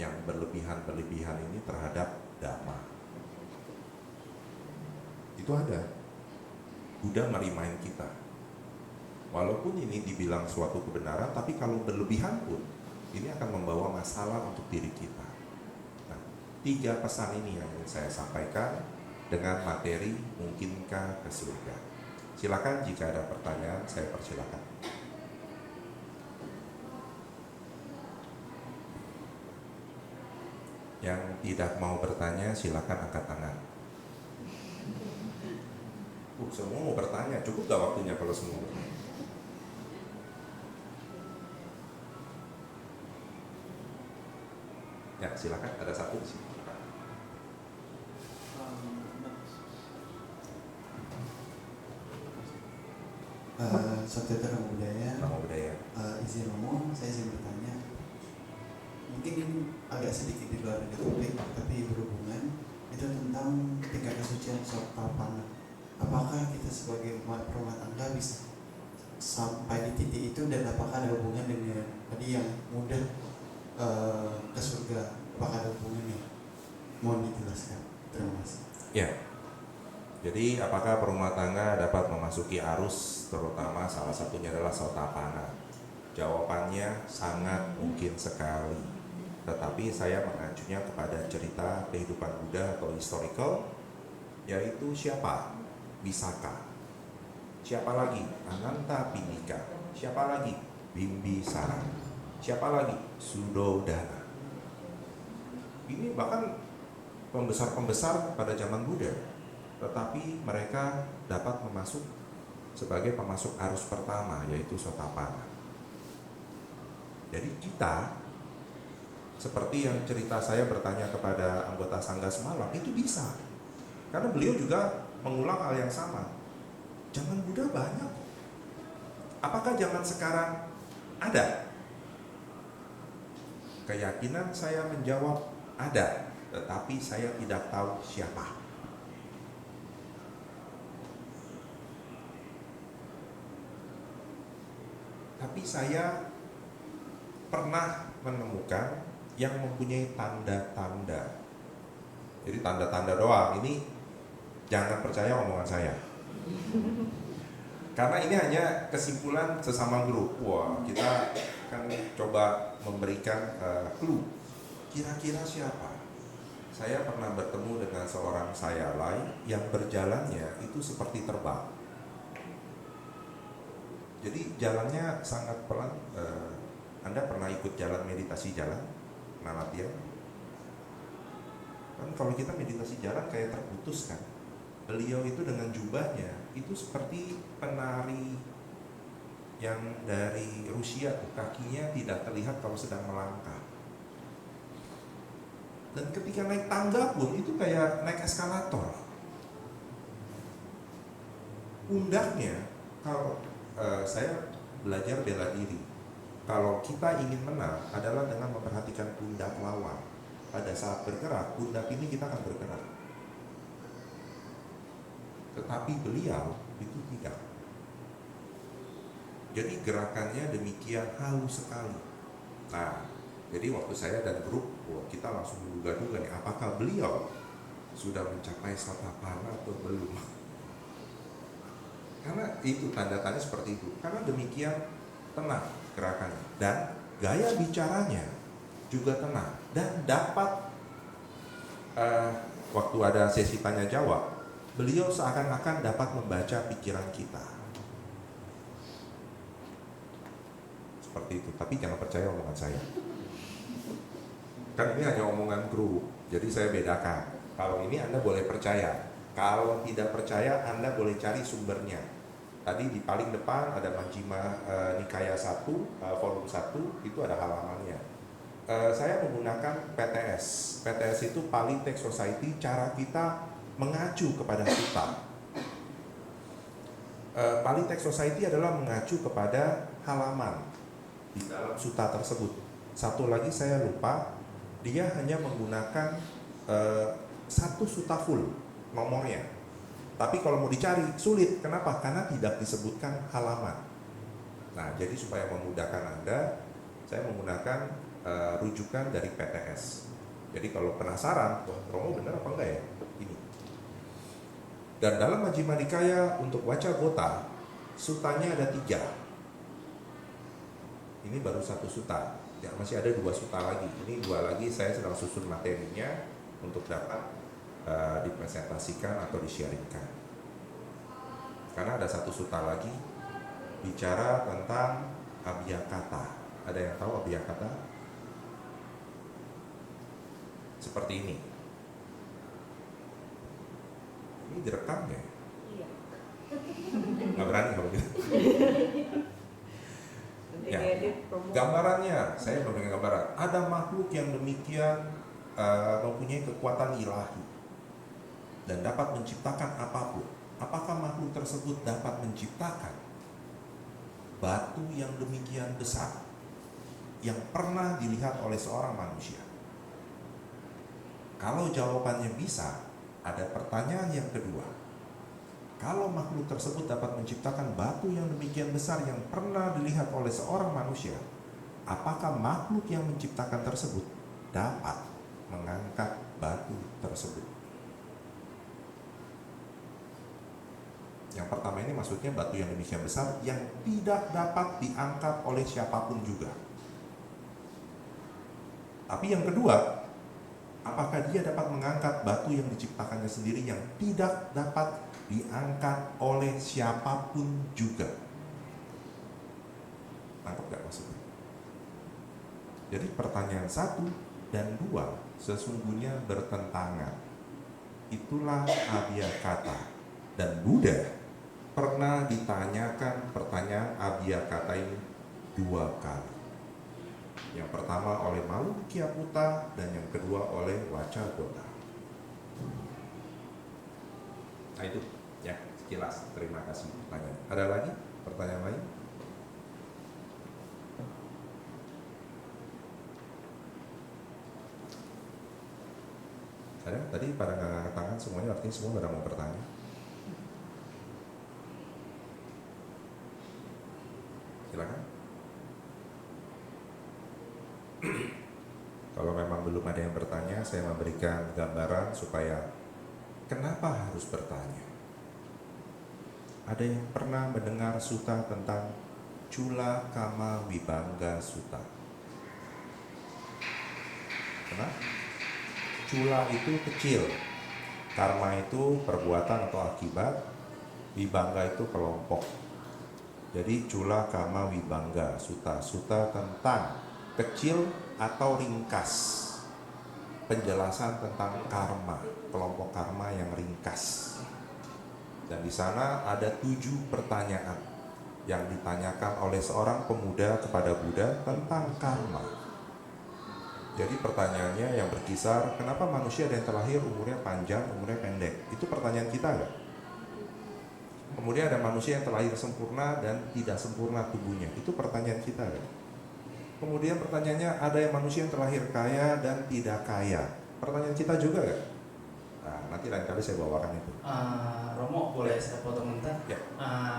yang berlebihan-berlebihan ini terhadap dhamma. Itu ada. Buddha merimain kita. Walaupun ini dibilang suatu kebenaran, tapi kalau berlebihan pun, ini akan membawa masalah untuk diri kita. Nah, 3 pesan ini yang ingin saya sampaikan dengan materi mungkinkah ke surga. Silakan jika ada pertanyaan, saya persilakan. Yang tidak mau bertanya, silakan angkat tangan. Semua mau bertanya, cukup gak waktunya kalau semua bertanya? Ya, silakan, ada satu di sini. Saudara budaya, Nama budaya. izin ngomong, saya izin bertanya. Mungkin ini agak sedikit di luar dari topik, tapi berhubungan itu tentang tingkat kesucian Sotapanna. Apakah kita sebagai umat rumah tangga bisa sampai di titik itu, dan apakah ada hubungan dengan tadi yang mudah ke surga? Apakah ada hubungannya? Mohon dijelaskan. Terima kasih. Ya. Jadi apakah perumah tangga dapat memasuki arus, terutama salah satunya adalah Sotapanna? Jawabannya sangat mungkin sekali. Tetapi saya mengacunya kepada cerita kehidupan Buddha atau historical, yaitu siapa? Visakha. Siapa lagi? Anantapindika. Siapa lagi? Bimbisara. Siapa lagi? Suddhodana. Ini bahkan pembesar-pembesar pada zaman Buddha, tetapi mereka dapat masuk sebagai pemasuk arus pertama, yaitu Sotapanna. Jadi kita, seperti yang cerita saya bertanya kepada anggota Sangga semalam, itu bisa. Karena beliau juga mengulang hal yang sama. Zaman Buddha banyak. Apakah zaman sekarang ada? Keyakinan saya menjawab ada, tetapi saya tidak tahu siapa. Tapi saya pernah menemukan yang mempunyai tanda-tanda. Jadi tanda-tanda doang, ini jangan percaya omongan saya. Karena ini hanya kesimpulan sesama grup. Wah, kita kan coba memberikan clue. Kira-kira siapa? Saya pernah bertemu dengan seorang sayalai yang berjalannya itu seperti terbang. Jadi jalannya sangat pelan. Anda pernah ikut jalan meditasi jalan? Nalatian? Kan kalau kita meditasi jalan kayak terputus kan. Beliau itu dengan jubahnya itu seperti penari yang dari Rusia, kakinya tidak terlihat kalau sedang melangkah. Dan ketika naik tangga pun itu kayak naik eskalator. Pundaknya, kalau saya belajar bela diri, kalau kita ingin menang adalah dengan memperhatikan pundak lawan. Pada saat bergerak, pundak ini kita akan bergerak. Tetapi beliau itu tidak. Jadi gerakannya demikian halus sekali. Nah, jadi waktu saya dan grup, kita langsung menduga-duga nih, apakah beliau sudah mencapai Satapana atau belum? Karena itu tanda-tanda seperti itu. Karena demikian tenang gerakannya dan gaya bicaranya juga tenang dan dapat waktu ada sesi tanya jawab, beliau seakan-akan dapat membaca pikiran kita. Seperti itu. Tapi jangan percaya omongan saya. Kan ini hanya omongan grup, jadi saya bedakan. Kalau ini Anda boleh percaya, kalau tidak percaya Anda boleh cari sumbernya. Tadi di paling depan ada Majjhima Nikaya 1, volume 1, itu ada halamannya. Saya menggunakan PTS. PTS itu Pali Text Society, cara kita mengacu kepada sutta. Pali Text Society adalah mengacu kepada halaman di dalam sutta tersebut. Satu lagi saya lupa, dia hanya menggunakan satu sutta full nomornya. Tapi kalau mau dicari sulit. Kenapa? Karena tidak disebutkan halaman. Nah, jadi supaya memudahkan Anda, saya menggunakan rujukan dari PTS. Jadi kalau penasaran, wah Romo benar apa enggak ya? Ini. Dan dalam Majjhima Nikaya untuk Wacagota, sutanya ada 3. Ini baru 1 suta. Ya, masih ada 2 suta lagi. Ini 2 lagi saya sedang susun materinya untuk dapat dipresentasikan atau di-sharingkan. Karena ada 1 suta lagi bicara tentang Abhyakata. Ada yang tahu Abhyakata? Seperti ini. Ini direkam ya? Iya. Nggak berani kalau gitu. Ya. Edit promo. Gambarannya, saya memberikan gambaran. Ada makhluk yang demikian mempunyai kekuatan ilahi dan dapat menciptakan apapun. Apakah makhluk tersebut dapat menciptakan batu yang demikian besar yang pernah dilihat oleh seorang manusia? Kalau jawabannya bisa, ada pertanyaan yang kedua. Kalau makhluk tersebut dapat menciptakan batu yang demikian besar yang pernah dilihat oleh seorang manusia, apakah makhluk yang menciptakan tersebut dapat mengangkat batu tersebut? Yang pertama ini maksudnya batu yang demikian besar yang tidak dapat diangkat oleh siapapun juga. Tapi yang kedua, apakah dia dapat mengangkat batu yang diciptakannya sendiri yang tidak dapat diangkat oleh siapapun juga? Tangkap gak maksudnya? Jadi pertanyaan 1 dan 2 sesungguhnya bertentangan. Itulah Abhyakata. Dan Buddha pernah ditanyakan pertanyaan Abhyakata ini 2 kali. Yang pertama oleh Malukyaputa dan yang kedua oleh Wacagota. Nah itu ya sekilas. Terima kasih pertanyaan. Ada lagi pertanyaan lain? Ada? Tadi pada nggak ngangkat tangan semuanya, artinya semua pada mau bertanya. Silakan. Kalau memang belum ada yang bertanya, saya memberikan gambaran supaya kenapa harus bertanya. Ada yang pernah mendengar sutta tentang Cula Kama Vibhanga Sutta? Kenapa? Cula itu kecil, karma itu perbuatan atau akibat, Vibhanga itu kelompok. Jadi Cula Kama Vibhanga Sutta, sutta tentang kecil atau ringkas, penjelasan tentang karma, kelompok karma yang ringkas. Dan di sana ada 7 pertanyaan yang ditanyakan oleh seorang pemuda kepada Buddha tentang karma. Jadi pertanyaannya yang berkisar, kenapa manusia ada yang terlahir umurnya panjang, umurnya pendek? Itu pertanyaan kita nggak? Kemudian ada manusia yang terlahir sempurna dan tidak sempurna tubuhnya. Itu pertanyaan kita kan? Kemudian pertanyaannya, ada yang manusia yang terlahir kaya dan tidak kaya. Pertanyaan kita juga kan? Nah, nanti lain kali saya bawakan itu. Romo, boleh saya potong bentar? Ya.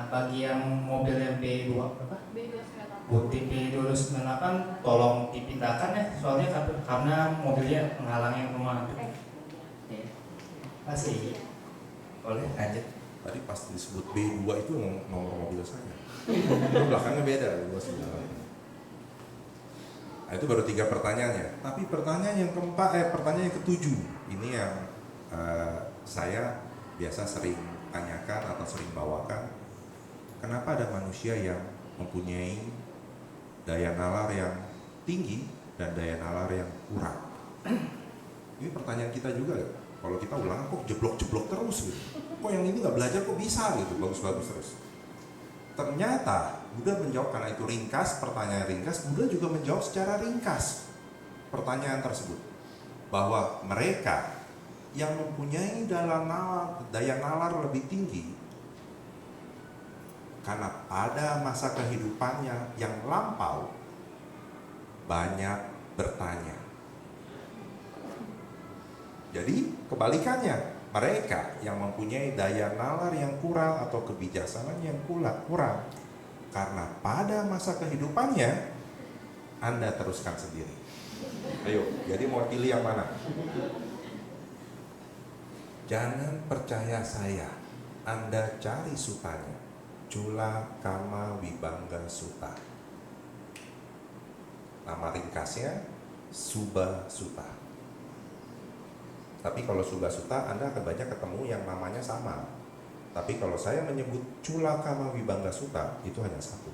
Bagi yang mobil yang B2 apa? B298. Tipe 298 tolong dipindahkan ya, soalnya karena mobilnya menghalangi rumah. Masih boleh lanjut. Tadi pas disebut B2 itu nomor mobil saya. Itu belakangnya beda, 29. Nah, itu baru 3 pertanyaannya. Tapi pertanyaan yang pertanyaan yang ketujuh, ini yang saya biasa sering tanyakan atau sering bawakan. Kenapa ada manusia yang mempunyai daya nalar yang tinggi dan daya nalar yang kurang? Ini pertanyaan kita juga. Kalau kita ulang kok jeblok-jeblok terus gitu. Kok yang ini nggak belajar kok bisa gitu, bagus-bagus terus. Ternyata Buddha menjawab, karena itu ringkas, pertanyaan ringkas, Buddha juga menjawab secara ringkas pertanyaan tersebut. Bahwa mereka yang mempunyai daya nalar lebih tinggi, karena pada masa kehidupannya yang lampau banyak bertanya. Jadi kebalikannya, mereka yang mempunyai daya nalar yang kurang atau kebijaksanaan yang kurang, karena pada masa kehidupannya Anda teruskan sendiri. Ayo, jadi mau pilih yang mana? Jangan percaya saya, Anda cari sutanya. Cula Kama Vibangga Sutta. Nama ringkasnya Subha Sutta. Tapi kalau Subha Sutta, Anda akan banyak ketemu yang namanya sama. Tapi kalau saya menyebut Cula Kama Vibangga Sutta, itu hanya satu.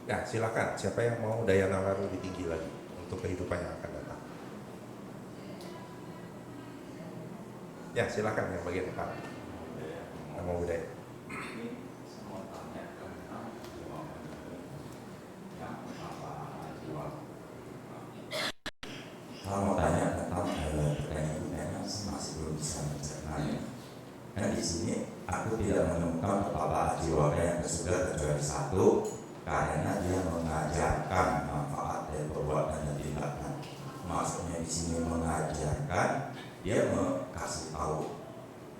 Ya, silakan. Siapa yang mau daya nalar lebih tinggi lagi untuk kehidupan yang akan datang? Ya, silakan yang bagian depan. Nama budaya. Kalau mau tanya tentang pertanyaan itu kayaknya masih belum bisa mencernanya. Kan di sini aku tidak menemukan betapa jiwa yang ke surga kecuali satu, karena dia mengajarkan manfaat dari perbuatan dan tindakan. Maksudnya di sini mengajarkan, dia kasih tahu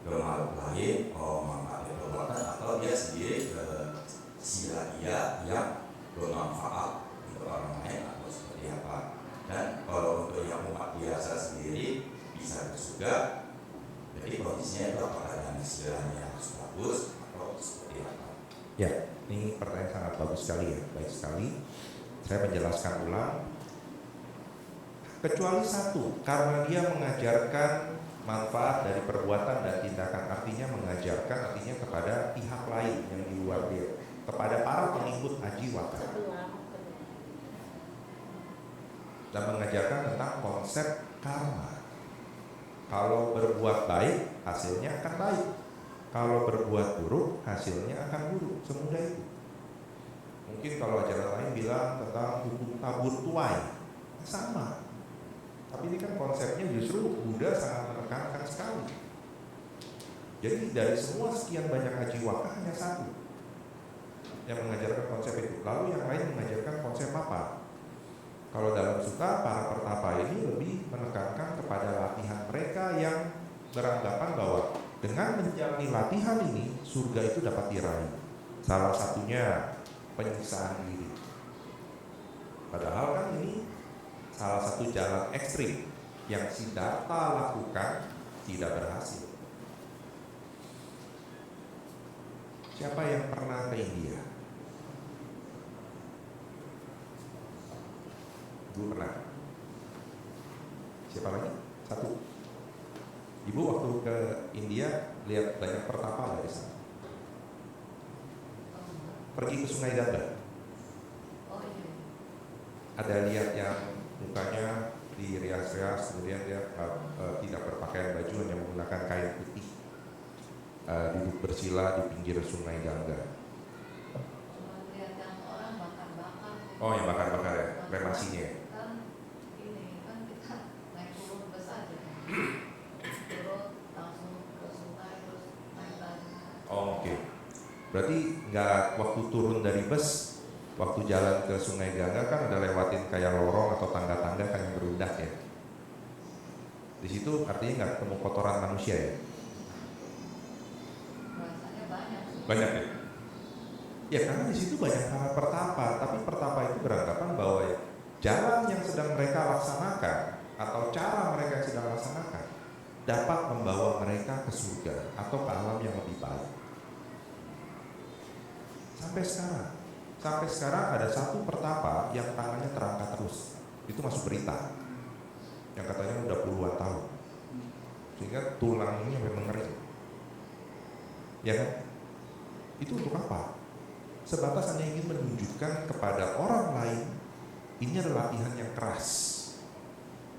ke makhluk lain, manfaat dari perbuatan, atau dia sendiri sila dia yang bermanfaat untuk orang lain atau seperti apa. Dan kalau untuk yang umat biasa sendiri bisa ke surga, jadi kondisinya itu apakah dengan istilahnya harus bagus atau seperti apa? Ya, ini pertanyaan sangat bagus sekali ya, baik sekali. Saya menjelaskan ulang. Kecuali satu, karena dia mengajarkan manfaat dari perbuatan dan tindakan, artinya mengajarkan artinya kepada pihak lain yang di luar dia, kepada para pengikut Ajiwaka, dan mengajarkan tentang konsep karma. Kalau berbuat baik, hasilnya akan baik. Kalau berbuat buruk, hasilnya akan buruk. Semudah itu. Mungkin kalau ajaran lain bilang tentang hukum tabur tuai, sama. Tapi ini kan konsepnya justru Buddha sangat menekankan sekali. Jadi dari semua sekian banyak Ajiwaka hanya satu yang mengajarkan konsep itu. Lalu yang lain mengajarkan konsep apa? Kalau dalam sutta, para pertapa ini lebih menekankan kepada latihan mereka yang beranggapan bahwa dengan menjalani latihan ini, surga itu dapat diraih. Salah satunya penyiksaan diri. Padahal kan ini salah satu jalan ekstrim yang Siddhartha lakukan tidak berhasil. Siapa yang pernah ke India? Ibu pernah? Siapa lagi? Satu. Ibu waktu ke India lihat banyak pertapa nggak di sana? Pergi ke Sungai Ganga. Ada lihat yang mukanya dirias-rias, kemudian dia tidak berpakaian baju, hanya menggunakan kain putih, duduk bersila di pinggir Sungai Ganga. Oh, yang bakar-bakar ya, kremasinya ya. Oh, oke. Berarti nggak waktu turun dari bus, waktu jalan ke Sungai Gangga kan ada lewatin kayak lorong atau tangga-tangga kan yang berundak ya. Di situ artinya nggak ketemu kotoran manusia ya? Banyak ya? Ya karena di situ banyak para pertapa, tapi pertapa itu beranggapan bahwa ya, jalan yang sedang mereka laksanakan atau cara mereka yang sedang laksanakan dapat membawa mereka ke surga atau ke alam yang lebih baik. Sampai sekarang ada satu pertapa yang tangannya terangkat terus. Itu masuk berita. Yang katanya udah puluhan tahun. Sehingga tulangnya memang mengering. Ya kan? Itu untuk apa? Sebatas hanya ingin menunjukkan kepada orang lain ini adalah latihan yang keras.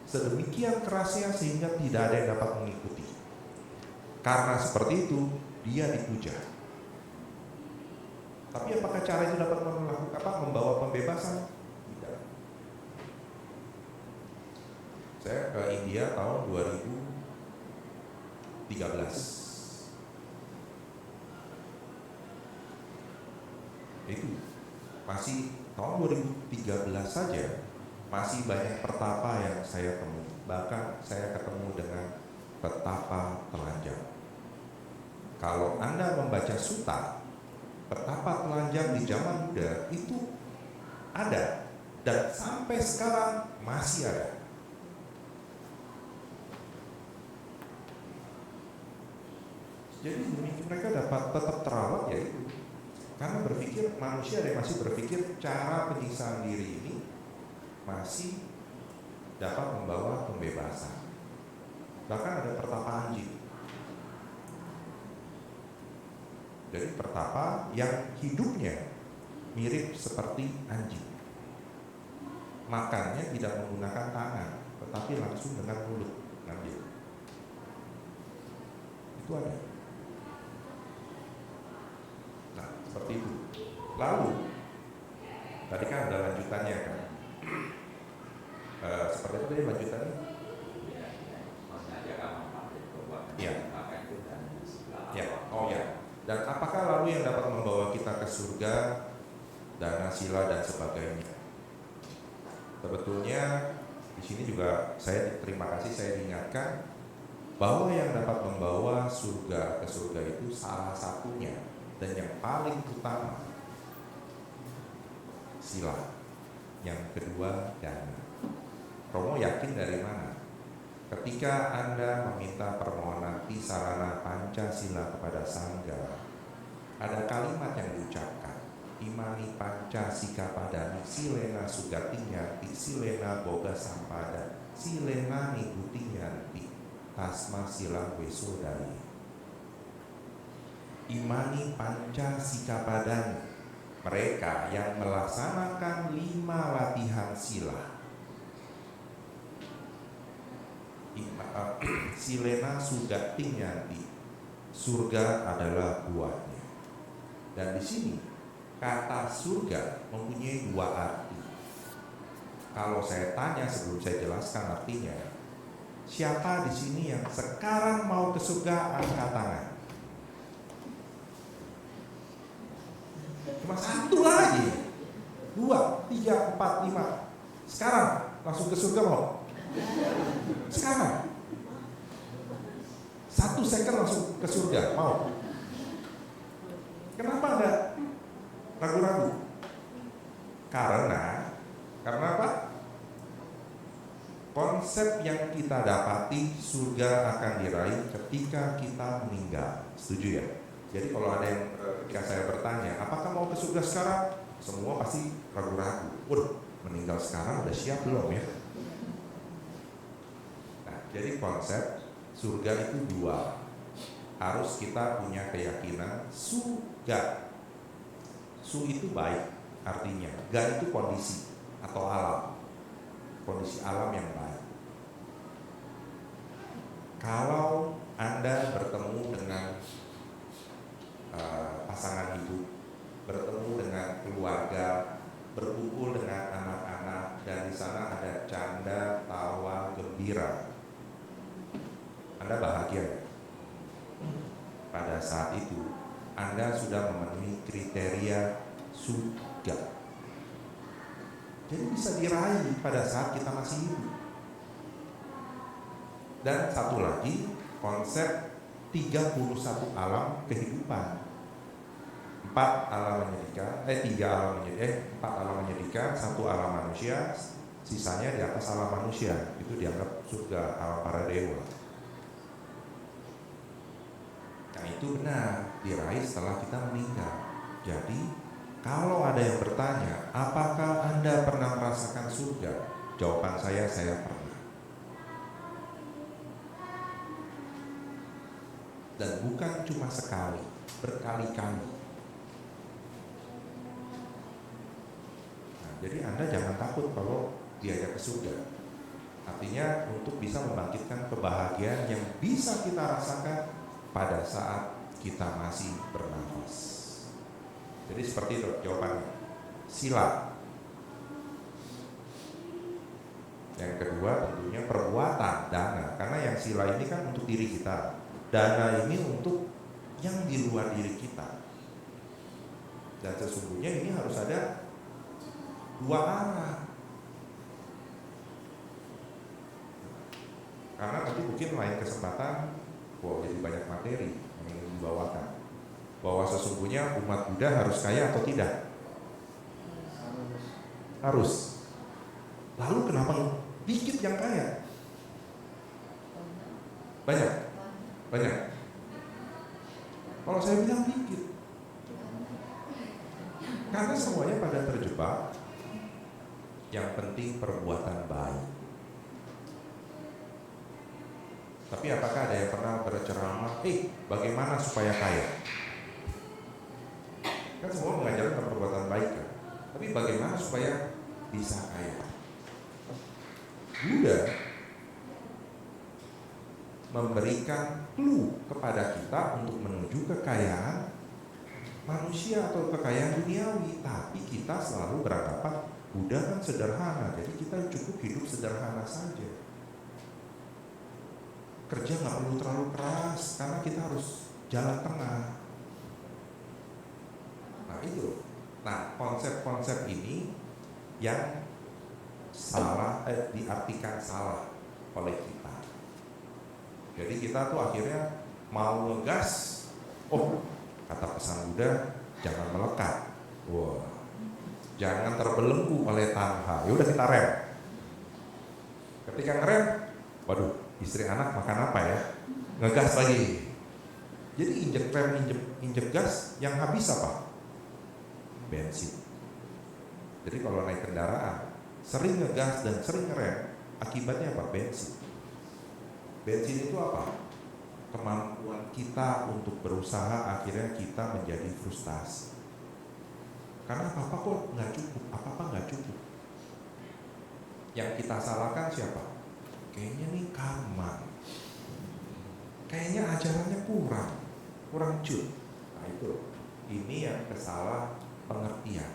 Sedemikian kerasnya sehingga tidak ada yang dapat mengikuti. Karena seperti itu dia dipuja. Tapi apakah cara itu dapat membawa pembebasan? Tidak. Saya ke India tahun 2013. Itu masih tahun 2013 saja masih banyak pertapa yang saya temui. Bahkan saya ketemu dengan petapa telanjang. Kalau Anda membaca Sutta, petapa telanjang di zaman Buddha itu ada dan sampai sekarang masih ada. Jadi mereka dapat tetap terawat ya itu. Karena berpikir manusia yang masih berpikir cara penyiksaan diri ini masih dapat membawa pembebasan. Bahkan ada pertapa anjing. Jadi pertapa yang hidupnya mirip seperti anjing. Makannya tidak menggunakan tangan, tetapi langsung dengan mulut ngambil. Itu ada. Nah, seperti itu. Lalu, tadi kan ada lanjutannya kan. Seperti itu tadi lanjutannya. Iya. Ya, oh ya. Dan apakah lalu yang dapat membawa kita ke surga, dana sila dan sebagainya? Sebetulnya di sini juga terima kasih saya diingatkan bahwa yang dapat membawa surga ke surga itu salah satunya dan yang paling utama sila, yang kedua dana. Romo yakin dari mana? Ketika Anda meminta permohonan Tisarana Pancasila kepada Sangga, ada kalimat yang diucapkan, imani Pancasika padani silena sugatinyati silena boga sampada silena nigutinyati tasma silang wesodari. Imani Pancasika padani, mereka yang melaksanakan 5 latihan sila. Silena sugatinyati, surga adalah buahnya. Dan di sini kata surga mempunyai 2 arti. Kalau saya tanya sebelum saya jelaskan artinya, siapa di sini yang sekarang mau ke surga, angkat tangan. Cuma 1 lagi, 2, 3, 4, 5. Sekarang langsung ke surga mau? Sekarang 1 second langsung ke surga mau? Kenapa Anda ragu-ragu? Karena apa? Konsep yang kita dapati surga akan diraih ketika kita meninggal. Setuju ya? Jadi kalau ada yang ketika saya bertanya, apakah mau ke surga sekarang? Semua pasti ragu-ragu. Waduh, meninggal sekarang udah siap belum ya? Nah, jadi konsep surga itu 2. Harus kita punya keyakinan surga. Su itu baik artinya. Ga itu kondisi atau alam. Kondisi alam yang baik. Kalau Anda bertemu dengan pasangan hidup, bertemu dengan keluarga, berkumpul dengan anak-anak, dan di sana ada canda, tawa, gembira, Anda bahagia. Pada saat itu Anda sudah memenuhi kriteria surga. Jadi bisa diraih pada saat kita masih hidup. Dan satu lagi, konsep 31 alam kehidupan. 4 alam menyedihkan, 4 alam menyedihkan, 1 alam manusia, sisanya di atas alam manusia. Itu dianggap surga, alam para dewa. Nah itu benar, diraih setelah kita meninggal. Jadi kalau ada yang bertanya, apakah Anda pernah merasakan surga? Jawaban saya pernah. Dan bukan cuma sekali, berkali-kali. Jadi Anda jangan takut kalau diajak ke surga. Artinya untuk bisa membangkitkan kebahagiaan yang bisa kita rasakan pada saat kita masih bernafas. Jadi seperti itu jawabannya. Sila. Yang kedua tentunya perbuatan, dana. Karena yang sila ini kan untuk diri kita. Dana ini untuk yang di luar diri kita. Dan sesungguhnya ini harus ada 2 arah. Karena nanti mungkin lain kesempatan, jadi banyak materi yang ingin dibawakan. Bahwa sesungguhnya umat Buddha harus kaya atau tidak? Harus. Lalu kenapa dikit yang kaya? Banyak? Banyak. Kalau saya bilang dikit. Karena semuanya pada terjebak. Yang penting perbuatan baik. Tapi apakah ada yang pernah berceramah, bagaimana supaya kaya? Kan semua mengajarkan tentang perbuatan baik kan? Tapi bagaimana supaya bisa kaya? Buddha memberikan clue kepada kita untuk menuju kekayaan manusia atau kekayaan duniawi. Tapi kita selalu beranggapan Buddha kan sederhana, jadi kita cukup hidup sederhana saja. Kerja nggak perlu terlalu keras, karena kita harus jalan tengah. Nah itu, konsep-konsep ini yang salah, diartikan salah oleh kita. Jadi kita tuh akhirnya mau ngegas, kata pesan Buddha, jangan melekat. Jangan terbelenggu oleh tanha. Ya udah kita rem. Ketika ngerem, waduh, istri anak makan apa ya? Ngegas lagi. Jadi injek rem, injek gas, yang habis apa? Bensin. Jadi kalau naik kendaraan, sering ngegas dan sering ngerem, akibatnya apa? Bensin. Bensin itu apa? Kemampuan kita untuk berusaha akhirnya kita menjadi frustasi. Karena apa-apa kok nggak cukup, apa-apa nggak cukup. Yang kita salahkan siapa? Kayaknya nih karma. Kayaknya ajarannya kurang cut. Nah itu, ini yang kesalah pengertian.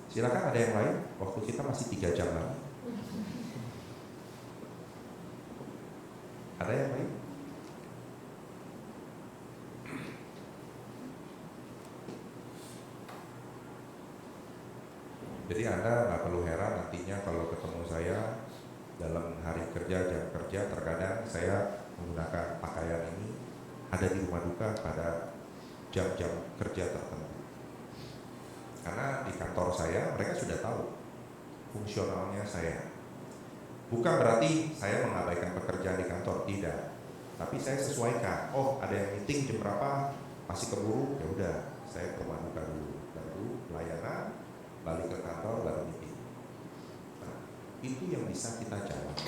Silakan ada yang lain, waktu kita masih 3 jam lagi. Ada yang lain? Jadi Anda nggak perlu heran nantinya kalau ketemu saya dalam hari kerja, jam kerja, terkadang saya menggunakan pakaian ini ada di rumah duka pada jam-jam kerja tertentu. Karena di kantor saya mereka sudah tahu fungsionalnya saya. Bukan berarti saya mengabaikan pekerjaan di kantor, tidak. Tapi saya sesuaikan. Ada yang meeting jam berapa, masih keburu, ya udah saya ke rumah duka dulu. Baru pelayanan, balik ke kantor, baru meeting. Nah, itu yang bisa kita jawab.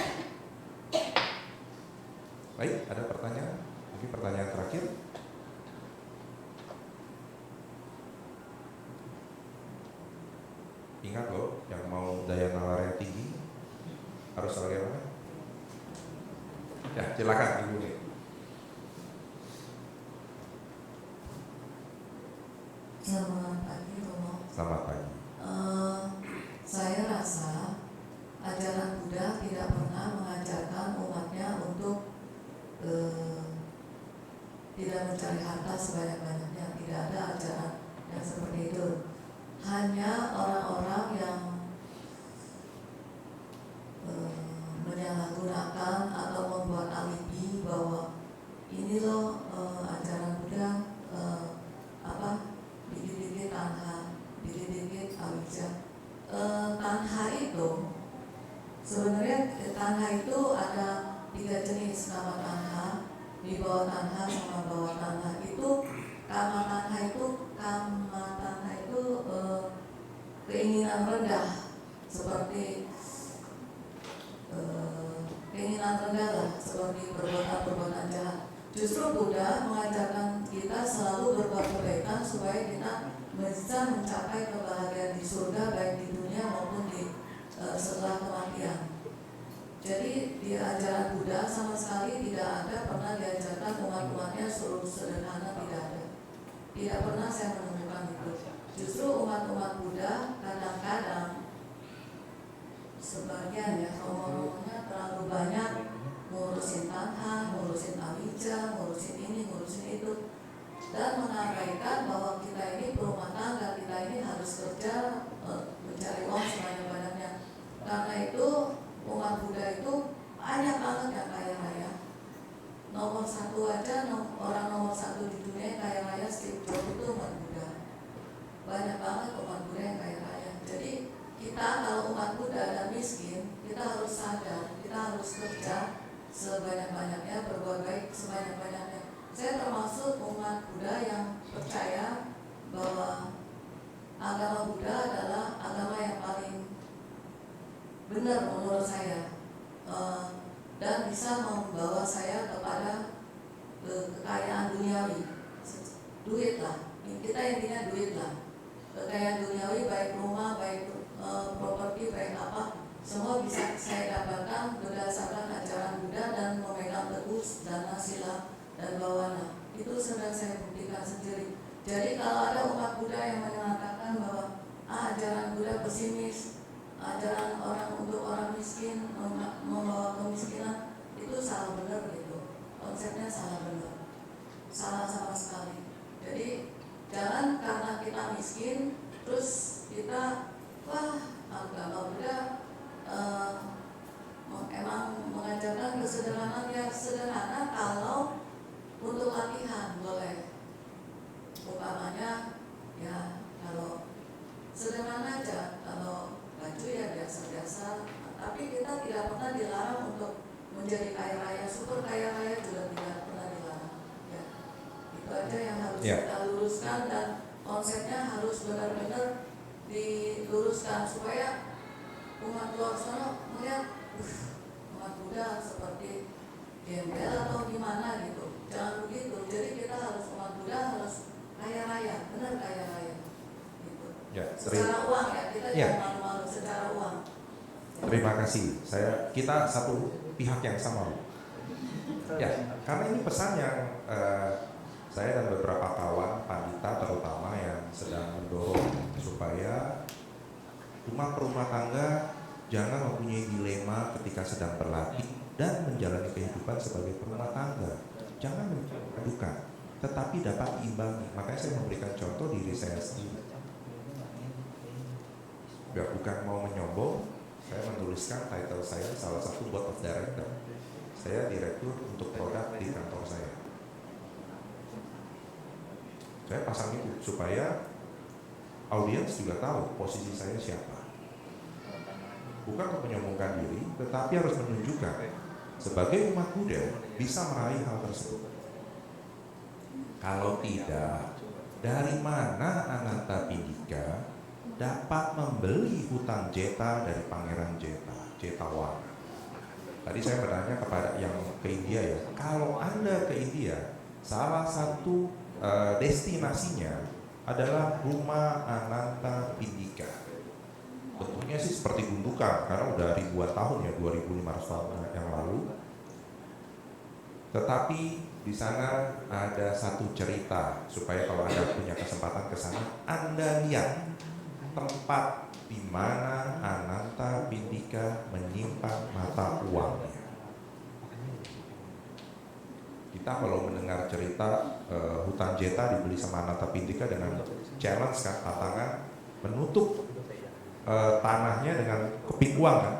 Baik, ada pertanyaan? Mungkin pertanyaan terakhir. Ingat loh, yang mau daya nalar yang tinggi harus bagaimana? Ya, silakan Ibu nih. Selamat pagi, Romo. Selamat pagi. Saya rasa ajaran Buddha tidak pernah mengajarkan umatnya untuk tidak mencari harta sebanyak-banyaknya. Tidak ada seperti itu. Hanya orang-orang yang menyalahgunakan atau membuat alibi bahwa ini loh ajaran Buddha, dikit-dikit tanha, dikit-dikit awija. Tanha itu sebenarnya tanha itu ada 3 jenis kama tanha, di bawah tanha sama bawah tanha. Itu kama tanha itu keinginan rendah, seperti keinginan rendah lah, seperti perbuatan jahat. Justru Buddha mengajarkan kita selalu berbuat kebaikan supaya kita bisa mencapai kebahagiaan di surga, baik di dunia maupun di setelah kematian. Jadi di ajaran Buddha sama sekali tidak ada pernah diajarkan umat-umatnya suruh sederhana, tidak ada. Tidak pernah saya menemukan itu. Justru umat-umat Buddha kadang-kadang sebagian ya ngomong-ngomongnya terlalu banyak, ngurusin tanha, ngurusin awija, ngurusin ini, ngurusin itu, dan mengabaikan bahwa kita ini berumah tangga, kita ini harus kerja mencari uang sebanyak-banyaknya. Karena itu umat Buddha itu banyak banget yang kaya raya. Nomor 1 aja, orang nomor 1 di dunia yang kaya raya Steve Jobs itu umat Buddha. Banyak banget umat Buddha yang kaya raya. Jadi kita kalau umat Buddha dan miskin, kita harus sadar, kita harus kerja sebanyak-banyaknya, berbuat baik sebanyak-banyaknya. Saya termasuk umat Buddha yang percaya bahwa agama Buddha adalah agama yang paling benar menurut saya, dan bisa membawa saya kepada kekayaan duniawi, duit lah. Kita intinya duit lah. Kekayaan duniawi, baik rumah, baik properti, baik apa, semua bisa saya dapatkan berdasarkan ajaran Buddha dan memegang teguh dana sila dan bawana. Itu sudah saya buktikan sendiri. Jadi kalau ada umat Buddha yang mengatakan bahwa ajaran Buddha pesimis, ajaran orang untuk orang miskin, membawa kemiskinan, itu salah benar gitu. Konsepnya salah benar, salah sama sekali. Jadi jangan karena kita miskin terus kita agama Buddha emang mengajarkan kesederhanaan. Ya sederhana kalau untuk latihan boleh, umpamanya ya kalau sederhana aja, kalau baju ya biasa-biasa, tapi kita tidak pernah dilarang untuk menjadi kaya raya, super kaya raya juga tidak pernah dilarang ya. Itu aja yang harus kita luruskan, dan konsepnya harus benar-benar diluruskan supaya umat luar sana melihat umat Buddha seperti gembel atau gimana gitu. Jangan begitu. Jadi kita harus, umat Buddha harus kaya raya, benar kaya raya gitu. Ya, Secara uang ya, kita jangan malu-malu secara uang. Terima kasih. Kita satu pihak yang sama. Ya, karena ini pesan yang saya dan beberapa kawan pandita terutama yang sedang mendorong supaya rumah rumah tangga jangan mempunyai dilema ketika sedang berlatih dan menjalani kehidupan sebagai perumah tangga. Jangan mencampurkan, tetapi dapat diimbangi. Makanya saya memberikan contoh diri saya sendiri. Bukan mau menyombong, saya menuliskan title saya salah satu board of director. Saya direktur untuk produk di kantor saya. Saya pasang itu supaya audiens juga tahu posisi saya siapa. Bukan untuk menyombongkan diri, tetapi harus menunjukkan sebagai umat Buddha bisa meraih hal tersebut. Kalau tidak, dari mana Anathapindika dapat membeli hutang Jeta dari Pangeran Jetawala? Tadi saya bertanya kepada yang ke India ya, kalau Anda ke India, salah satu destinasinya adalah rumah Anathapindika. Bentuknya sih seperti gundukan karena udah ribuan tahun ya, 2500 tahun yang lalu. Tetapi di sana ada satu cerita supaya kalau Anda punya kesempatan ke sana, Anda lihat tempat di mana Anathapindika menyimpan mata uangnya. Kita kalau mendengar cerita hutang Jeta dibeli sama Anathapindika dengan challenge kan, tantangan menutup tanahnya dengan keping uang kan.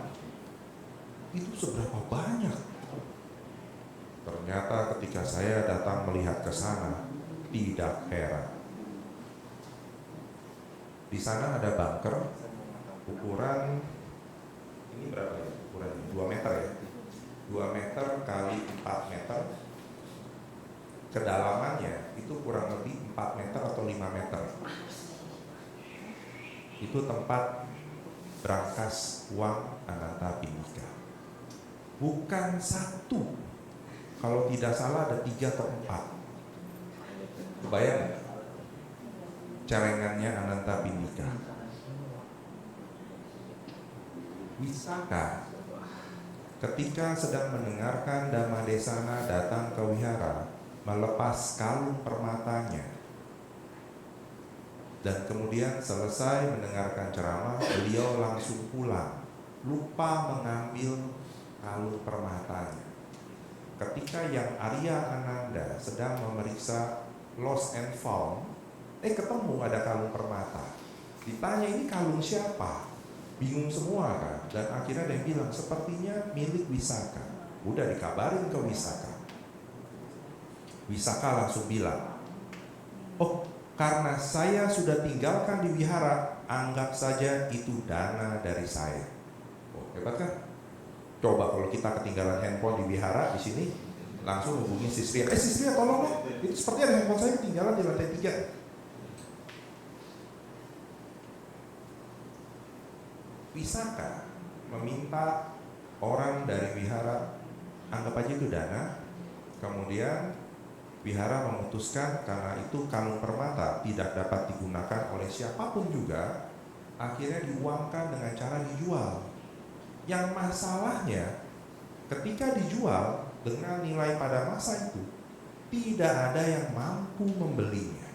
Itu seberapa banyak? Ternyata ketika saya datang melihat ke sana, tidak heran. Di sana ada bunker ukuran ini berapa ya? Ukuran 2 meter ya. 2 meter kali 4 meter. Kedalamannya itu kurang lebih 4 meter atau 5 meter. Itu tempat berangkas uang Anantapindika. Bukan satu, kalau tidak salah ada 3 atau 4. Bayang celengannya Anantapindika. Wisaka ketika sedang mendengarkan Dhammadesana datang ke wihara, melepas kalung permatanya, dan kemudian selesai mendengarkan ceramah, beliau langsung pulang, lupa mengambil kalung permatanya. Ketika yang Arya Ananda sedang memeriksa lost and found, ketemu ada kalung permata. Ditanya ini kalung siapa? Bingung semua kan? Dan akhirnya ada yang bilang sepertinya milik Wisaka. Udah dikabarin ke Wisaka. Wisaka langsung bilang, oh karena saya sudah tinggalkan di wihara, anggap saja itu dana dari saya. Oh hebat kan? Coba kalau kita ketinggalan handphone di wihara di sini, langsung hubungi Sisri. Sisri tolong dong, itu seperti ada handphone saya ketinggalan di lantai 3. Wisaka meminta orang dari wihara, anggap aja itu dana. Kemudian wihara memutuskan karena itu kalung permata tidak dapat digunakan oleh siapapun juga, akhirnya diuangkan dengan cara dijual. Yang masalahnya ketika dijual dengan nilai pada masa itu tidak ada yang mampu membelinya.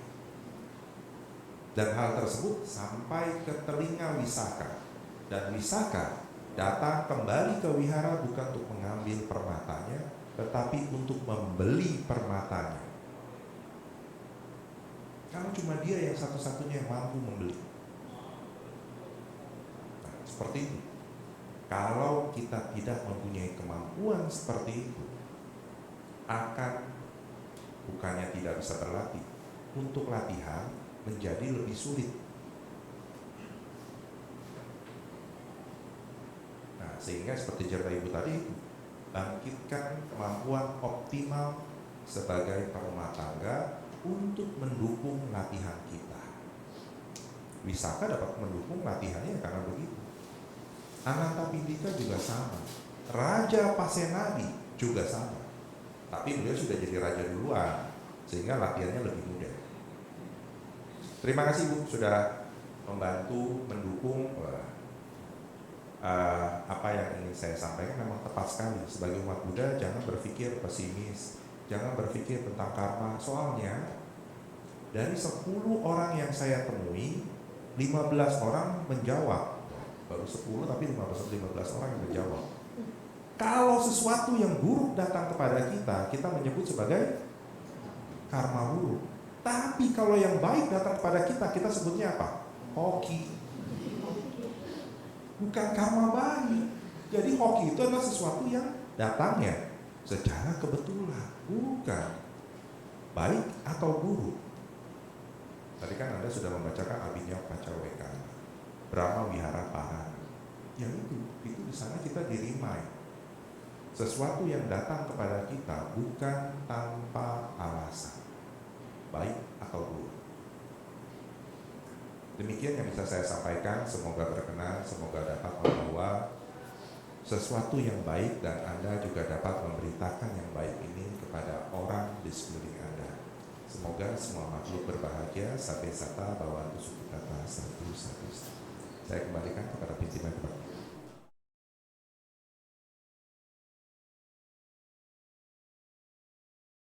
Dan hal tersebut sampai ke telinga Wisaka. Dan Wisaka datang kembali ke wihara bukan untuk mengambil permatanya, tetapi untuk membeli permatanya. Karena cuma dia yang satu-satunya yang mampu membeli. Nah, seperti itu. Kalau kita tidak mempunyai kemampuan seperti itu, akan bukannya tidak bisa berlatih, untuk latihan menjadi lebih sulit. Nah, sehingga seperti cerita ibu tadi, bangkitkan kemampuan optimal sebagai perumah tangga untuk mendukung latihan kita. Wisaka dapat mendukung latihannya karena begitu. Anantapindika juga sama. Raja Pasenadi juga sama. Tapi beliau sudah jadi raja duluan, sehingga latihannya lebih mudah. Terima kasih Bu sudah membantu mendukung. Apa yang ingin saya sampaikan memang tepat sekali. Sebagai umat Buddha jangan berpikir pesimis, jangan berpikir tentang karma. Soalnya dari 10 orang yang saya temui, 15 orang menjawab. Baru 10 tapi 15 orang yang menjawab. Kalau sesuatu yang buruk datang kepada kita, kita menyebut sebagai karma buruk. Tapi kalau yang baik datang kepada kita, kita sebutnya apa? Hoki. Bukan karma baik. Jadi hoki itu adalah sesuatu yang datangnya secara kebetulan, bukan baik atau buruk. Tadi kan Anda sudah membacakan Abhijñā Paccawekkhana, Brahma Wihara Parana. Ya itu di sana kita di-remind sesuatu yang datang kepada kita bukan tanpa alasan, baik atau buruk. Demikian yang bisa saya sampaikan, semoga berkenan, semoga dapat membawa sesuatu yang baik dan Anda juga dapat memberitakan yang baik ini kepada orang di sekeliling Anda. Semoga semua makhluk berbahagia, sampai sata bawantu sukitata satu. Saya kembalikan kepada pimpinan Bapak.